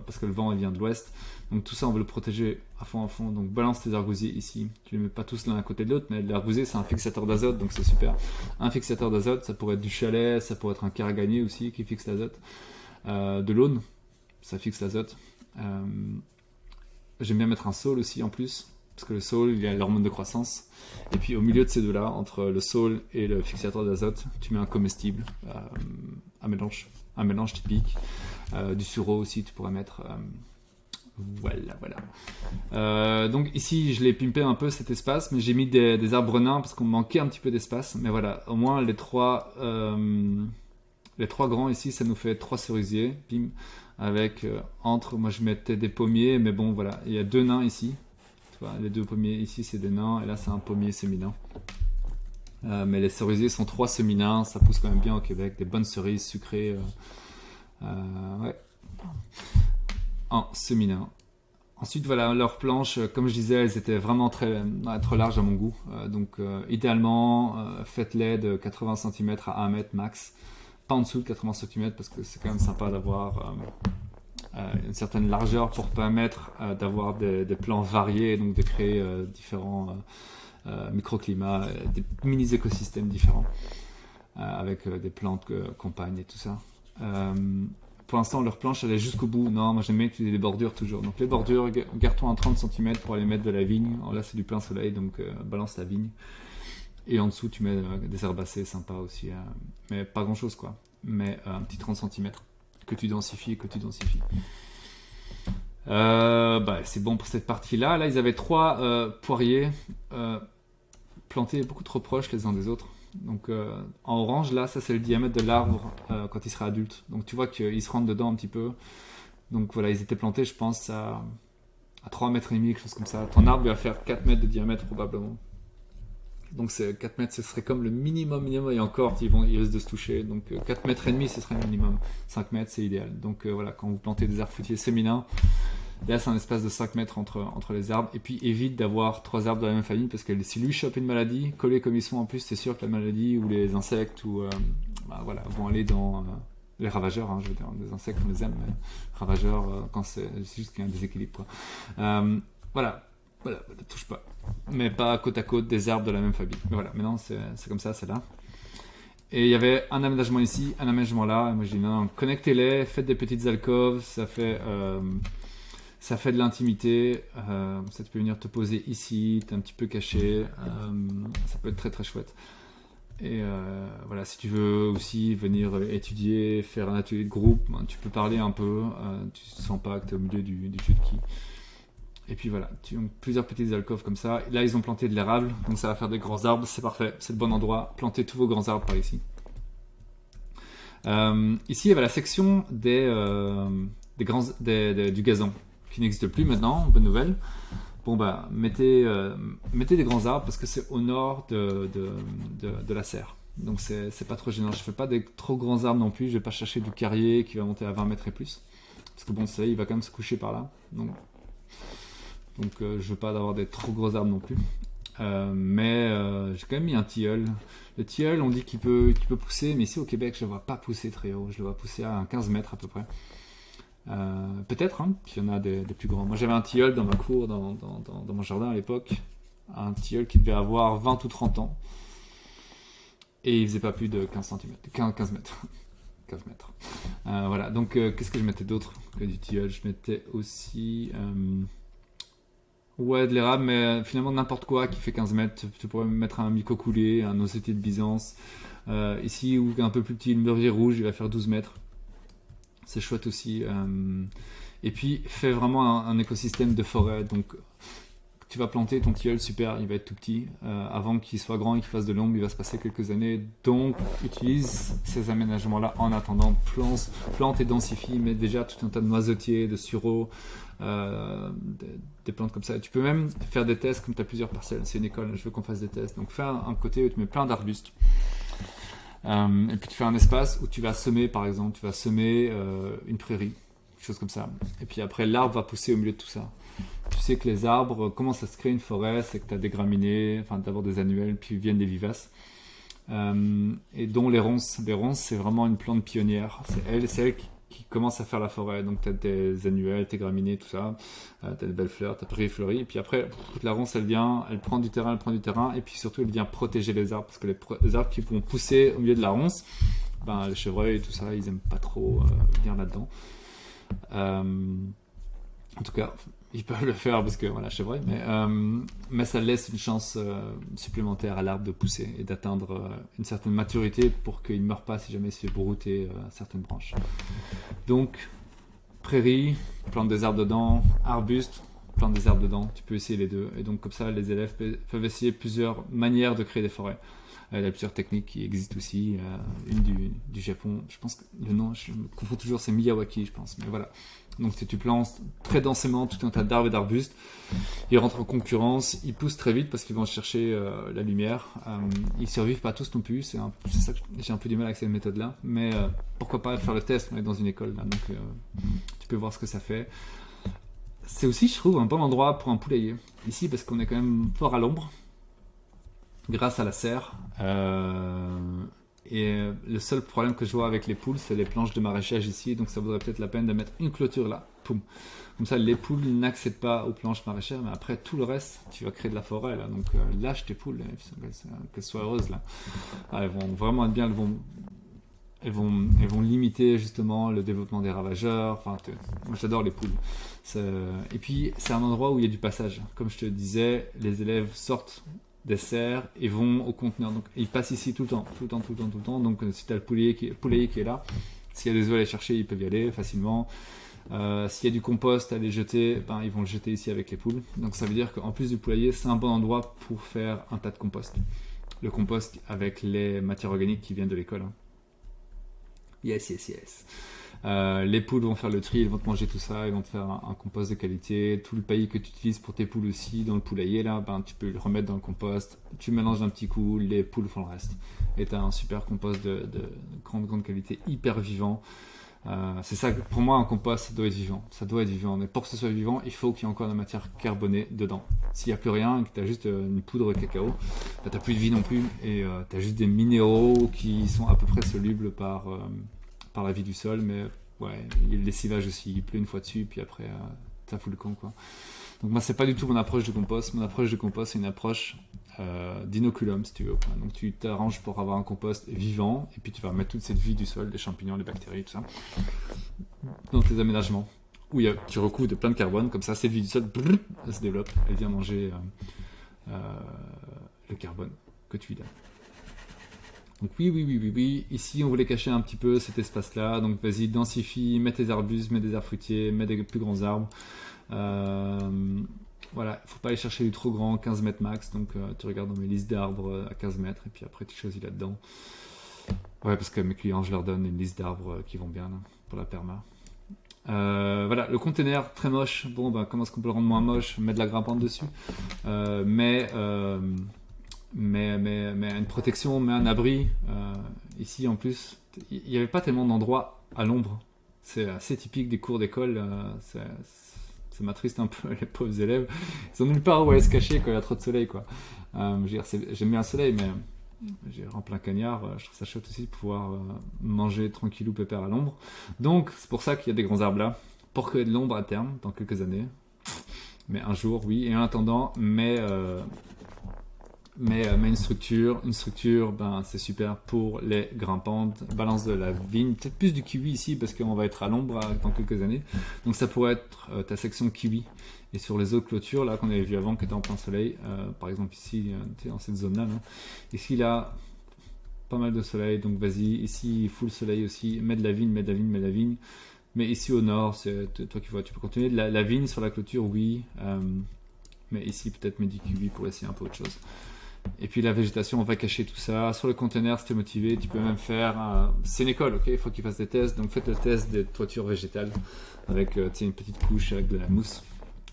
A: parce que le vent il vient de l'ouest. Donc tout ça on veut le protéger à fond. Donc balance tes argousiers ici. Tu les mets pas tous l'un à côté de l'autre, mais l'argousier c'est un fixateur d'azote, donc c'est super. Un fixateur d'azote, ça pourrait être du chalet, ça pourrait être un caragagné aussi qui fixe l'azote. De l'aune, ça fixe l'azote. J'aime bien mettre un saule aussi en plus, parce que le saule il y a l'hormone de croissance. Et puis au milieu de ces deux là, entre le saule et le fixateur d'azote, tu mets un comestible, un mélange typique. Du sureau aussi tu pourrais mettre. Voilà. Donc ici je l'ai pimpé un peu cet espace, mais j'ai mis des arbres nains parce qu'on manquait un petit peu d'espace. Mais voilà, au moins les trois grands ici, ça nous fait 3 cerisiers. Bim. Avec moi je mettais des pommiers, mais bon voilà, il y a 2 nains ici. Tu vois, les 2 pommiers ici c'est des nains, et là c'est un pommier semi-nain. Mais les cerisiers sont 3 semi-nains, ça pousse quand même bien au Québec, des bonnes cerises sucrées. Ouais. En semi-nain. Ensuite, voilà, leurs planches, comme je disais, elles étaient vraiment trop larges à mon goût. Donc, idéalement, faites-les de 80 cm à 1 mètre max. Pas en dessous de 80 cm parce que c'est quand même sympa d'avoir une certaine largeur pour permettre d'avoir des plans variés, donc de créer différents microclimats, des mini-écosystèmes différents avec des plantes compagnes et tout ça. Pour l'instant, leur planche elle est jusqu'au bout. Non, moi j'aime bien utiliser les bordures toujours. Donc les bordures, garde-toi en 30 cm pour aller mettre de la vigne. Alors là c'est du plein soleil, donc balance la vigne. Et en dessous tu mets des herbacées sympas aussi. Mais pas grand chose quoi. Mais un petit 30 cm que tu densifies. C'est bon pour cette partie-là. Là ils avaient 3 poiriers plantés beaucoup trop proches les uns des autres. Donc en orange là, ça c'est le diamètre de l'arbre quand il sera adulte. Donc tu vois qu'il se rentre dedans un petit peu. Donc voilà, ils étaient plantés je pense à 3 mètres et demi, quelque chose comme ça. Ton arbre va faire 4 mètres de diamètre probablement. Donc 4 mètres ce serait comme le minimum et encore ils risquent de se toucher. Donc 4 mètres et demi ce serait le minimum. 5 mètres c'est idéal. Donc voilà, quand vous plantez des arbres fruitiers séminins, là, c'est un espace de 5 mètres entre les arbres. Et puis, évite d'avoir 3 arbres de la même famille parce que si lui chope une maladie, collés comme ils sont en plus, c'est sûr que la maladie ou les insectes vont aller dans les ravageurs. Je veux dire, les insectes, on les aime, mais ravageurs, quand c'est juste qu'il y a un déséquilibre. Voilà, ne touche pas. Mais pas côte à côte des arbres de la même famille. Mais voilà, maintenant, c'est comme ça, c'est là. Et il y avait un aménagement ici, un aménagement là. Et moi, je dis non, connectez-les, faites des petites alcôves, ça fait de l'intimité, ça peut venir te poser ici, t'es un petit peu caché, ça peut être très très chouette. Et voilà, si tu veux aussi venir étudier, faire un atelier de groupe, tu peux parler un peu, tu ne sens pas que tu es au milieu du jeu de qui. Et puis voilà, tu as plusieurs petites alcôves comme ça. Et là, ils ont planté de l'érable, donc ça va faire des grands arbres. C'est parfait, c'est le bon endroit. Plantez tous vos grands arbres par ici. Ici, il y avait la section du gazon, qui n'existe plus maintenant. Bonne nouvelle. Bon, bah, mettez des grands arbres parce que c'est au nord de la serre. Donc, c'est pas trop gênant. Je fais pas des trop grands arbres non plus. Je vais pas chercher du carrier qui va monter à 20 mètres et plus. Parce que bon, ça, il va quand même se coucher par là. Donc je veux pas avoir des trop gros arbres non plus. Mais j'ai quand même mis un tilleul. Le tilleul, on dit qu'il peut pousser, mais ici au Québec, je le vois pas pousser très haut. Je le vois pousser à 15 mètres à peu près. Peut-être qu'il y en a des plus grands. Moi, j'avais un tilleul dans ma cour, dans mon jardin à l'époque. Un tilleul qui devait avoir 20 ou 30 ans. Et il faisait pas plus de 15 mètres. 15 mètres. Voilà, donc qu'est-ce que je mettais d'autre que du tilleul? Je mettais aussi... ouais, de l'érable, mais finalement n'importe quoi qui fait 15 mètres. Tu pourrais mettre un mycocoulé, un noceutier de Byzance. Ici, ou un peu plus petit, le mûrier rouge, il va faire 12 mètres. C'est chouette aussi. Et puis, fais vraiment un écosystème de forêt. Donc, tu vas planter ton tilleul, super, il va être tout petit. Avant qu'il soit grand et qu'il fasse de l'ombre, il va se passer quelques années. Donc, utilise ces aménagements-là en attendant. Plante et densifie, mets déjà tout un tas de noisetiers, de sureaux, des plantes comme ça. Tu peux même faire des tests comme tu as plusieurs parcelles. C'est une école, je veux qu'on fasse des tests. Donc, fais un côté où tu mets plein d'arbustes. Et puis tu fais un espace où tu vas semer, par exemple, tu vas semer une prairie, quelque chose comme ça. Et puis après, l'arbre va pousser au milieu de tout ça. Tu sais que les arbres, comment ça se crée une forêt, c'est que tu as des graminées, enfin d'abord des annuels, puis viennent des vivaces. Et dont les ronces. Les ronces, c'est vraiment une plante pionnière. C'est elle qui commence à faire la forêt. Donc tu as des annuels, tes graminées, tout ça. Tu as des belles fleurs, tu as périphérie. Et puis après, la ronce, elle vient, elle prend du terrain. Et puis surtout, elle vient protéger les arbres. Parce que les arbres qui vont pousser au milieu de la ronce, ben, les chevreuils et tout ça, ils aiment pas trop venir là-dedans. En tout cas, ils peuvent le faire parce que voilà, chevreuil, mais ça laisse une chance supplémentaire à l'arbre de pousser et d'atteindre une certaine maturité pour qu'il ne meure pas si jamais il se fait brouter certaines branches. Donc, prairie, plante des arbres dedans, arbuste, plante des arbres dedans, tu peux essayer les deux. Et donc comme ça, les élèves peuvent essayer plusieurs manières de créer des forêts. Il y a plusieurs techniques qui existent aussi. Une du Japon, je pense que le nom, je me confonds toujours, c'est Miyawaki, je pense. Mais voilà. Donc si tu plantes très densément tout un tas d'arbres et d'arbustes, ils rentrent en concurrence, ils poussent très vite parce qu'ils vont chercher la lumière. Ils survivent pas tous non plus. C'est ça que j'ai un peu du mal avec cette méthode-là. Mais pourquoi pas faire le test? On est dans une école là, donc tu peux voir ce que ça fait. C'est aussi, je trouve, un bon endroit pour un poulailler. Ici, parce qu'on est quand même fort à l'ombre, grâce à la serre. Et le seul problème que je vois avec les poules, c'est les planches de maraîchage ici. Donc ça vaudrait peut-être la peine de mettre une clôture là. Poum. Comme ça, les poules n'accèdent pas aux planches maraîchères. Mais après, tout le reste, tu vas créer de la forêt là. Donc lâche tes poules, qu'elles soient heureuses là. Elles vont vraiment être bien. Elles vont limiter justement le développement des ravageurs. Enfin, moi j'adore les poules. Et puis c'est un endroit où il y a du passage. Comme je te disais, les élèves sortent des serres et vont au conteneur. Donc ils passent ici tout le temps. Donc si tu as le poulailler qui est là, s'il y a des œufs à aller chercher, ils peuvent y aller facilement. S'il y a du compost à les jeter, ils vont le jeter ici avec les poules. Donc ça veut dire qu'en plus du poulailler, c'est un bon endroit pour faire un tas de compost. Le compost avec les matières organiques qui viennent de l'école. Yes. Les poules vont faire le tri, elles vont te manger tout ça, elles vont te faire un compost de qualité. Tout le paillis que tu utilises pour tes poules aussi dans le poulailler, là, tu peux le remettre dans le compost. Tu mélanges d'un petit coup, les poules font le reste. Et tu as un super compost de grande qualité, hyper vivant. C'est ça, pour moi, un compost, ça doit être vivant. Mais pour que ce soit vivant, il faut qu'il y ait encore de la matière carbonée dedans. S'il n'y a plus rien et que tu as juste une poudre de cacao, tu n'as plus de vie non plus. Et tu as juste des minéraux qui sont à peu près solubles par la vie du sol. Mais ouais, il y a le lessivage aussi. Il pleut une fois dessus, puis après, ça fout le camp, quoi. Donc moi, c'est pas du tout mon approche de compost. Mon approche de compost, c'est une approche d'inoculum, si tu veux. Donc tu t'arranges pour avoir un compost vivant, et puis tu vas mettre toute cette vie du sol, des champignons, des bactéries, tout ça, dans tes aménagements, où tu recouvres de plein de carbone, comme ça, cette vie du sol, elle se développe, elle vient manger le carbone que tu lui donnes. Donc oui. Ici, on voulait cacher un petit peu cet espace-là. Donc vas-y, densifie, mets tes arbustes, mets des arbres fruitiers, mets des plus grands arbres. Voilà, faut pas aller chercher du trop grand, 15 mètres max. Donc tu regardes dans mes listes d'arbres à 15 mètres et puis après tu choisis là-dedans. Ouais, parce que mes clients, je leur donne une liste d'arbres qui vont bien là, pour la perma. Voilà, le container très moche. Bon, bah, comment est-ce qu'on peut le rendre moins moche? Mettre de la grimpante dessus. Mais une protection, mais un abri. Ici, en plus, il n'y avait pas tellement d'endroits à l'ombre. C'est assez typique des cours d'école. Ça m'attriste un peu, les pauvres élèves. Ils ont nulle part où aller se cacher quand il y a trop de soleil, quoi. J'aime bien le soleil, mais en plein cagnard, je trouve ça chouette aussi de pouvoir manger tranquillou pépère à l'ombre. Donc, c'est pour ça qu'il y a des grands arbres là, pour qu'il y ait de l'ombre à terme, dans quelques années. Mais un jour, oui. Et en attendant, mais une structure, ben, c'est super pour les grimpantes. Balance de la vigne, peut-être plus du kiwi ici parce qu'on va être à l'ombre dans quelques années. Donc ça pourrait être ta section kiwi. Et sur les autres clôtures là qu'on avait vu avant qui étaient en plein soleil, par exemple ici, dans cette zone-là, ici là, pas mal de soleil. Donc vas-y, ici full soleil aussi. Mets de la vigne. Mais ici au nord, c'est toi qui vois, tu peux continuer. La vigne sur la clôture, oui. Mais ici peut-être mets du kiwi pour essayer un peu autre chose. Et puis la végétation, on va cacher tout ça. Sur le conteneur, si tu es motivé, tu peux même faire... C'est une école, ok? Il faut qu'ils fassent des tests. Donc faites le test des toitures végétales avec une petite couche avec de la mousse.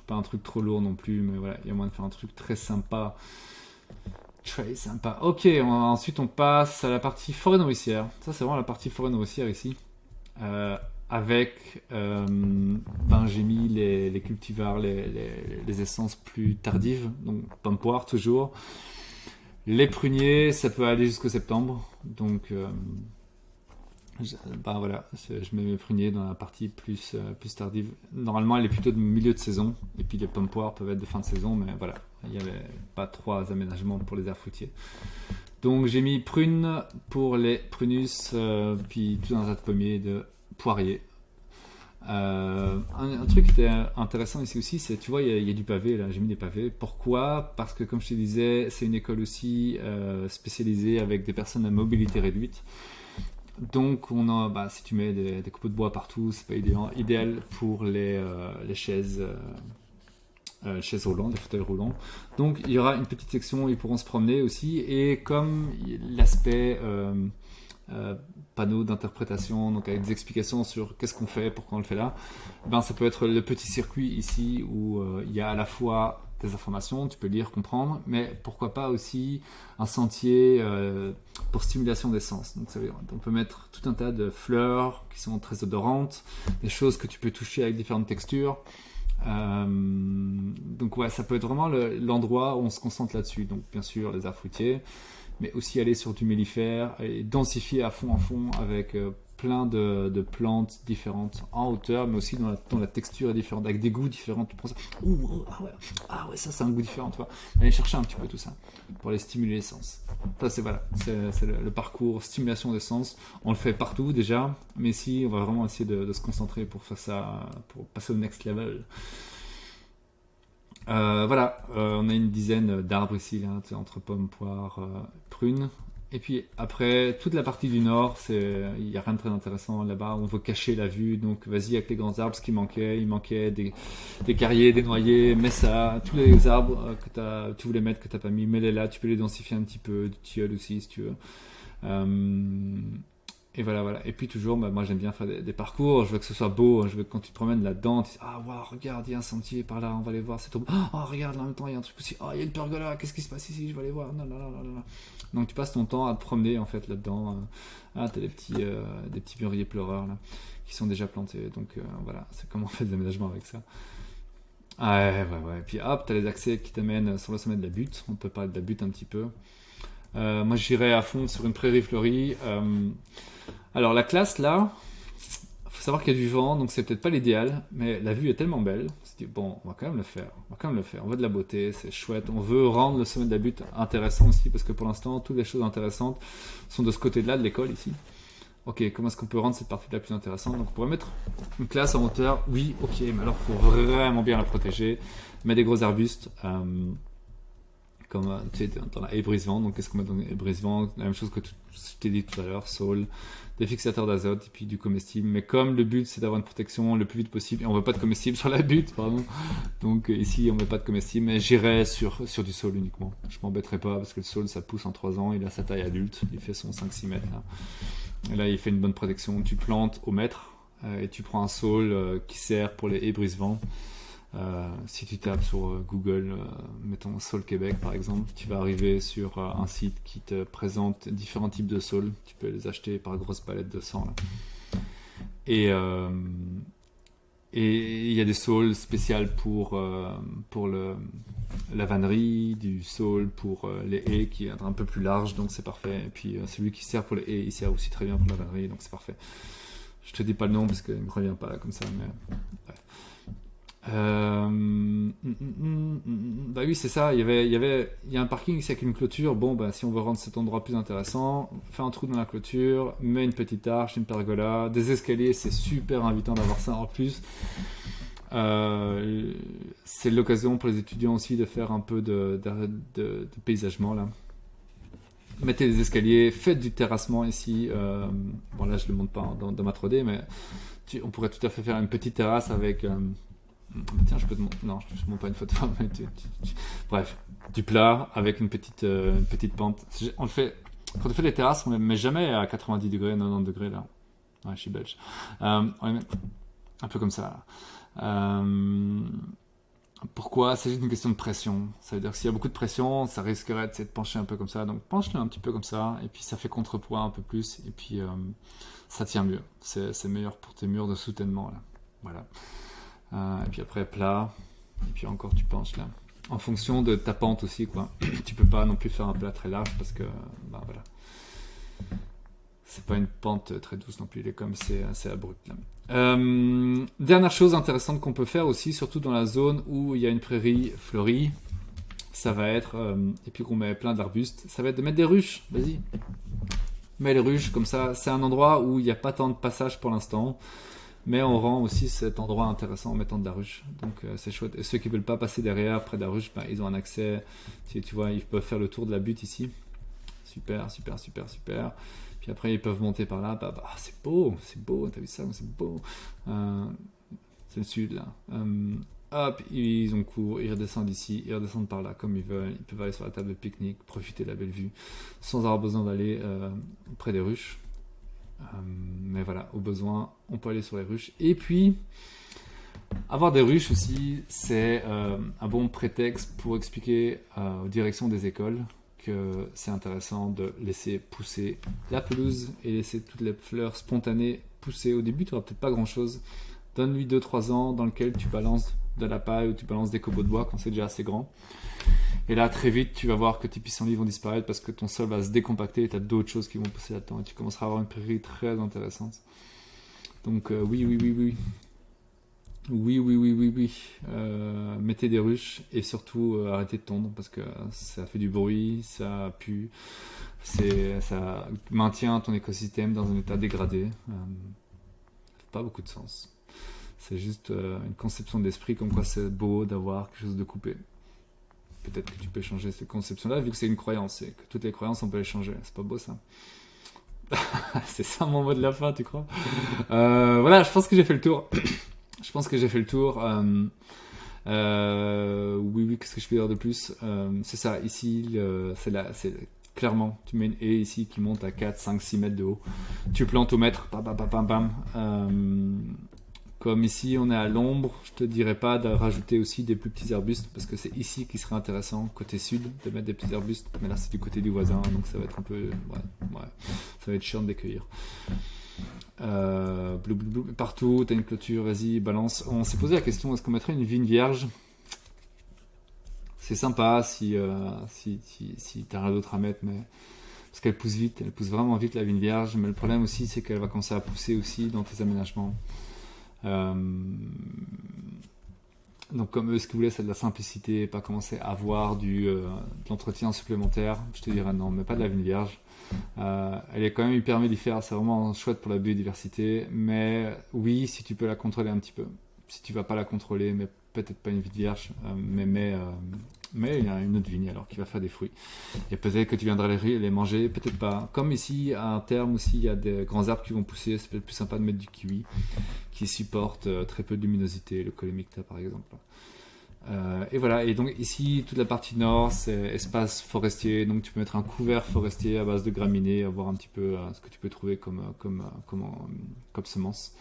A: Pas un truc trop lourd non plus, mais voilà, il y a moyen de faire un truc très sympa. Très sympa. Ok, ensuite on passe à la partie forêt nourricière. Ça, c'est vraiment la partie forêt nourricière ici. J'ai mis les cultivars, les essences plus tardives. Donc pomme poire toujours. Les pruniers, ça peut aller jusqu'au septembre. Donc, voilà, je mets mes pruniers dans la partie plus tardive. Normalement, elle est plutôt de milieu de saison. Et puis, les pommes poires peuvent être de fin de saison. Mais voilà, il n'y avait pas 3 aménagements pour les arbres fruitiers. Donc, j'ai mis prunes pour les prunus, puis tout un tas de pommiers de poiriers. Un truc qui était intéressant ici aussi, c'est, tu vois, il y a du pavé là, j'ai mis des pavés. Pourquoi? Parce que comme je te disais, c'est une école aussi spécialisée avec des personnes à mobilité réduite. Donc si tu mets des copeaux de bois partout, c'est pas idéal pour les chaises roulantes, des fauteuils roulants. Donc il y aura une petite section où ils pourront se promener aussi, et comme l'aspect panneau d'interprétation, donc avec des explications sur qu'est-ce qu'on fait, pourquoi on le fait là, ça peut être le petit circuit ici où il y a à la fois des informations, tu peux lire, comprendre, mais pourquoi pas aussi un sentier pour stimulation des sens. Donc on peut mettre tout un tas de fleurs qui sont très odorantes, des choses que tu peux toucher avec différentes textures. Donc ouais, ça peut être vraiment l'endroit où on se concentre là-dessus. Donc bien sûr les arbres fruitiers, mais aussi aller sur du mellifère et densifier à fond avec plein de plantes différentes en hauteur, mais aussi dont la texture est différente, avec des goûts différents. Tu prends ça, ça c'est un goût différent, tu vois. Aller chercher un petit peu tout ça pour aller stimuler les sens. Ça c'est le parcours stimulation des sens. On le fait partout déjà, mais ici on va vraiment essayer de se concentrer pour faire ça, pour passer au next level. On a une dizaine d'arbres ici, là, entre pommes, poires, prunes. Et puis après, toute la partie du nord, il n'y a rien de très intéressant là-bas. On veut cacher la vue, donc vas-y avec les grands arbres, ce qui manquait. Il manquait des carriers, des noyers, mets ça. Tous les arbres que tu voulais mettre, que tu n'as pas mis, mets-les là. Tu peux les densifier un petit peu, du tilleul aussi si tu veux. Et voilà. Et puis toujours, moi j'aime bien faire des parcours, je veux que ce soit beau, je veux que quand tu te promènes là-dedans, tu dis regarde, il y a un sentier par là, on va aller voir, c'est trop beau. Regarde, là en même temps, il y a un truc aussi, il y a une pergola, qu'est-ce qui se passe ici, je vais aller voir. Non. Donc tu passes ton temps à te promener en fait là-dedans. T'as des petits mûriers pleureurs là, qui sont déjà plantés, donc voilà, c'est comment on fait des aménagements avec ça. Ouais. Puis hop, t'as les accès qui t'amènent sur le sommet de la butte, on peut parler de la butte un petit peu. Moi j'irais à fond sur une prairie fleurie. Alors la classe là, faut savoir qu'il y a du vent, donc c'est peut-être pas l'idéal, mais la vue est tellement belle, on se dit on va quand même le faire, on veut de la beauté, c'est chouette, on veut rendre le sommet de la butte intéressant aussi, parce que pour l'instant toutes les choses intéressantes sont de ce côté-là de l'école ici. Ok, comment est-ce qu'on peut rendre cette partie-là plus intéressante? Donc on pourrait mettre une classe en hauteur, oui, ok, mais alors il faut vraiment bien la protéger, mettre des gros arbustes, comme tu sais, dans la haie brise-vent. Donc qu'est-ce qu'on met dans la haie brise-vent? La même chose que je t'ai dit tout à l'heure, sol, des fixateurs d'azote et puis du comestible. Mais comme le but c'est d'avoir une protection le plus vite possible, et on veut pas de comestible sur la butte, pardon. Donc ici on met pas de comestible, mais j'irai sur du sol uniquement. Je m'embêterai pas parce que le sol ça pousse en 3 ans, il a sa taille adulte, il fait son 5-6 mètres là. Et là il fait une bonne protection. Tu plantes au mètre et tu prends un sol qui sert pour les haies brise-vent. Si tu tapes sur Google, mettons Sol Québec par exemple, tu vas arriver sur un site qui te présente différents types de sols. Tu peux les acheter par grosse palette de 100 là. Et il y a des sols spéciaux pour la vannerie, du sol pour les haies qui est un peu plus large, donc c'est parfait. Et puis celui qui sert pour les haies, il sert aussi très bien pour la vannerie, donc c'est parfait. Je te dis pas le nom parce qu'il me revient pas là comme ça, mais bref. Bah oui, c'est ça. Il y a un parking ici avec une clôture. Bon, bah, si on veut rendre cet endroit plus intéressant, fais un trou dans la clôture, mets une petite arche, une pergola, des escaliers. C'est super invitant d'avoir ça en plus. C'est l'occasion pour les étudiants aussi de faire un peu de paysagement là. Mettez des escaliers, faites du terrassement ici. Bon, là, je le montre pas dans ma 3D, mais on pourrait tout à fait faire une petite terrasse avec. Tiens, je peux te montrer. Non, je ne montre pas une photo. Mais bref, du plat avec une petite pente. On le fait. Quand on fait les terrasses, on ne les met jamais à 90 degrés, 90 degrés là. Ouais, je suis belge. On les met un peu comme ça. Pourquoi? C'est juste une question de pression. Ça veut dire que s'il y a beaucoup de pression, ça risquerait de pencher un peu comme ça. Donc penche-le un petit peu comme ça, et puis ça fait contrepoids un peu plus, et puis ça tient mieux. C'est meilleur pour tes murs de soutènement là. Voilà. Et puis après plat, et puis encore tu penches là. En fonction de ta pente aussi, quoi. Tu peux pas non plus faire un plat très large parce que, bah voilà. C'est pas une pente très douce non plus, il est comme c'est assez abrupt là. Dernière chose intéressante qu'on peut faire aussi, surtout dans la zone où il y a une prairie fleurie, ça va être, et puis qu'on met plein d'arbustes, ça va être de mettre des ruches. Vas-y, mets les ruches comme ça. C'est un endroit où il n'y a pas tant de passage pour l'instant, mais on rend aussi cet endroit intéressant en mettant de la ruche. Donc c'est chouette. Et ceux qui veulent pas passer derrière, près de la ruche, bah, ils ont un accès. Tu vois, ils peuvent faire le tour de la butte ici. Super, super, super, super. Puis après, ils peuvent monter par là. C'est beau, t'as vu ça? C'est beau. C'est le sud, là. Hop, ils ont cours, ils redescendent ici, ils redescendent par là comme ils veulent. Ils peuvent aller sur la table de pique-nique, profiter de la belle vue, sans avoir besoin d'aller près des ruches. Mais voilà, au besoin, on peut aller sur les ruches. Et puis, avoir des ruches aussi, c'est un bon prétexte pour expliquer aux directions des écoles que c'est intéressant de laisser pousser la pelouse et laisser toutes les fleurs spontanées pousser. Au début, tu n'auras peut-être pas grand-chose. Donne-lui 2-3 ans dans lequel tu balances de la paille ou tu balances des copeaux de bois quand c'est déjà assez grand. Et là, très vite, tu vas voir que tes pissenlits vont disparaître parce que ton sol va se décompacter et tu as d'autres choses qui vont pousser là-dedans. Et tu commenceras à avoir une prairie très intéressante. Donc oui. Mettez des ruches et surtout arrêtez de tondre parce que ça fait du bruit, ça pue, ça maintient ton écosystème dans un état dégradé. Pas beaucoup de sens. C'est juste une conception d'esprit comme quoi c'est beau d'avoir quelque chose de coupé. Peut-être que tu peux changer cette conception-là vu que c'est une croyance et que toutes les croyances on peut les changer. C'est pas beau ça? C'est ça mon mot de la fin, tu crois? Voilà, je pense que j'ai fait le tour. Oui, qu'est-ce que je peux dire de plus? C'est ça, ici, c'est clairement, tu mets une haie ici qui monte à 4, 5, 6 mètres de haut. Tu plantes au mètre, bam. Comme ici, on est à l'ombre, je te dirais pas de rajouter aussi des plus petits arbustes, parce que c'est ici qui serait intéressant, côté sud, de mettre des petits arbustes. Mais là, c'est du côté du voisin, donc ça va être un peu... Ouais, ça va être chiant de les cueillir. Partout, t'as une clôture, vas-y, balance. On s'est posé la question, est-ce qu'on mettrait une vigne vierge? C'est sympa si t'as rien d'autre à mettre, mais parce qu'elle pousse vite, elle pousse vraiment vite la vigne vierge, mais le problème aussi c'est qu'elle va commencer à pousser aussi dans tes aménagements. Donc comme eux, ce qu'ils voulaient, c'est de la simplicité, pas commencer à avoir de l'entretien supplémentaire. Je te dirais non, mais pas de la vigne vierge. Elle est quand même hyper mellifère, c'est vraiment chouette pour la biodiversité, mais oui, si tu peux la contrôler un petit peu. Si tu vas pas la contrôler, mais peut-être pas une vigne vierge, mais Mais il y a une autre vigne alors qui va faire des fruits. Et peut-être que tu viendras les manger, peut-être pas. Comme ici, à un terme aussi, il y a des grands arbres qui vont pousser. C'est peut-être plus sympa de mettre du kiwi qui supporte très peu de luminosité, le Colemicta par exemple. Et voilà, et donc ici, toute la partie nord, c'est espace forestier. Donc tu peux mettre un couvert forestier à base de graminées, voir un petit peu ce que tu peux trouver comme semences.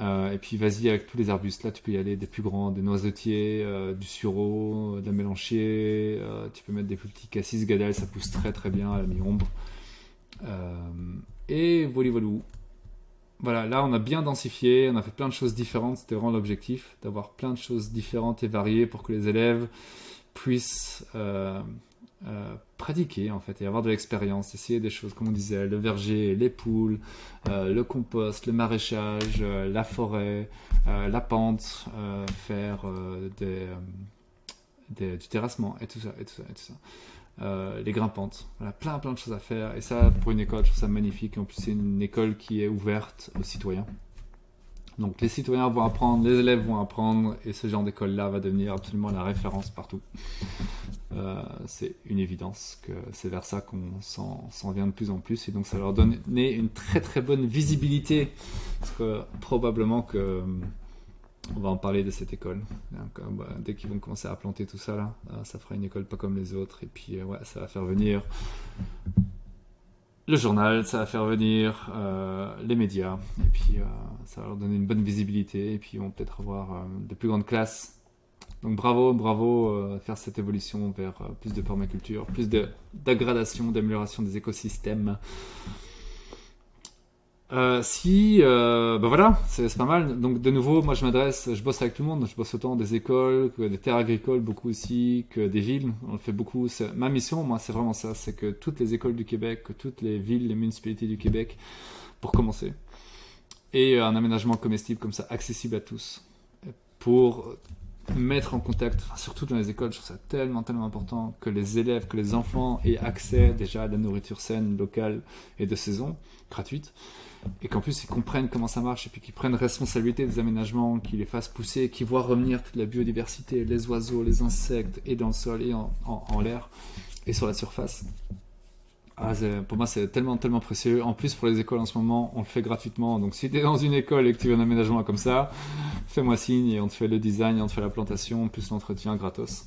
A: Et puis vas-y avec tous les arbustes. Là, tu peux y aller des plus grands, des noisetiers, du sureau, de la mélanchier. Tu peux mettre des plus petits cassis gadal, ça pousse très très bien à la mi-ombre. Et voilà, voilà. Voilà, là on a bien densifié, on a fait plein de choses différentes. C'était vraiment l'objectif, d'avoir plein de choses différentes et variées pour que les élèves puissent pratiquer en fait et avoir de l'expérience, essayer des choses comme on disait, le verger, les poules, le compost, le maraîchage, la forêt, la pente, faire du terrassement et tout ça et tout ça et tout ça. Les grimpantes, voilà, plein de choses à faire et ça pour une école je trouve ça magnifique. En plus c'est une école qui est ouverte aux citoyens, donc les citoyens vont apprendre, les élèves vont apprendre et ce genre d'école là va devenir absolument la référence partout. C'est une évidence que c'est vers ça qu'on s'en vient de plus en plus et donc ça leur donne une très très bonne visibilité parce que probablement que on va en parler de cette école. Dès qu'ils vont commencer à planter tout ça là, ça fera une école pas comme les autres et puis ouais, ça va faire venir le journal, ça va faire venir les médias et puis ça va leur donner une bonne visibilité et puis ils vont peut-être avoir de plus grandes classes. Donc bravo faire cette évolution vers plus de permaculture, plus d'aggradation, d'amélioration des écosystèmes. Voilà, c'est pas mal. Donc de nouveau, moi je bosse avec tout le monde, je bosse autant des écoles que des terres agricoles, beaucoup aussi, que des villes. On le fait beaucoup. Ma mission, moi, c'est vraiment ça, c'est que toutes les écoles du Québec, que toutes les villes, les municipalités du Québec, pour commencer, et un aménagement comestible comme ça, accessible à tous, pour mettre en contact, surtout dans les écoles, je trouve ça tellement important que les élèves, que les enfants aient accès déjà à de la nourriture saine, locale et de saison, gratuite, et qu'en plus ils comprennent comment ça marche et puis qu'ils prennent responsabilité des aménagements, qu'ils les fassent pousser, qu'ils voient revenir toute la biodiversité, les oiseaux, les insectes, et dans le sol et en l'air et sur la surface. Pour moi c'est tellement précieux. En plus pour les écoles en ce moment on le fait gratuitement, donc si tu es dans une école et que tu veux un aménagement comme ça, fais-moi signe et on te fait le design, on te fait la plantation, plus l'entretien gratos,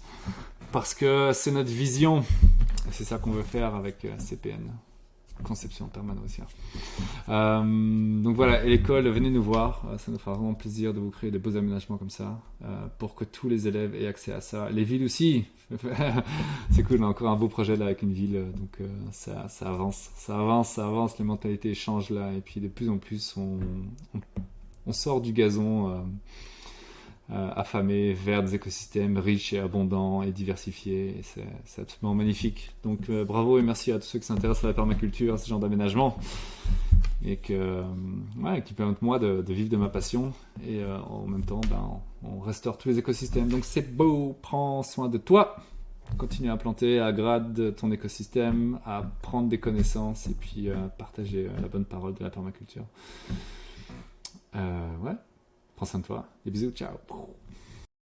A: parce que c'est notre vision et c'est ça qu'on veut faire avec CPN, conception permanentielle. Donc voilà, et l'école, venez nous voir, ça nous fera vraiment plaisir de vous créer de beaux aménagements comme ça, pour que tous les élèves aient accès à ça. Les villes aussi, c'est cool, on a encore un beau projet là avec une ville, donc ça avance, les mentalités changent là, et puis de plus en plus on sort du gazon affamé vers des écosystèmes riches et abondants et diversifiés, et c'est absolument magnifique. Donc bravo et merci à tous ceux qui s'intéressent à la permaculture, à ce genre d'aménagement, et qui permettent moi de vivre de ma passion, et en même temps on restaure tous les écosystèmes. Donc c'est beau, prends soin de toi, continue à planter, à agrade ton écosystème, à prendre des connaissances et puis partager la bonne parole de la permaculture. Ouais, prends soin de toi, des bisous, ciao.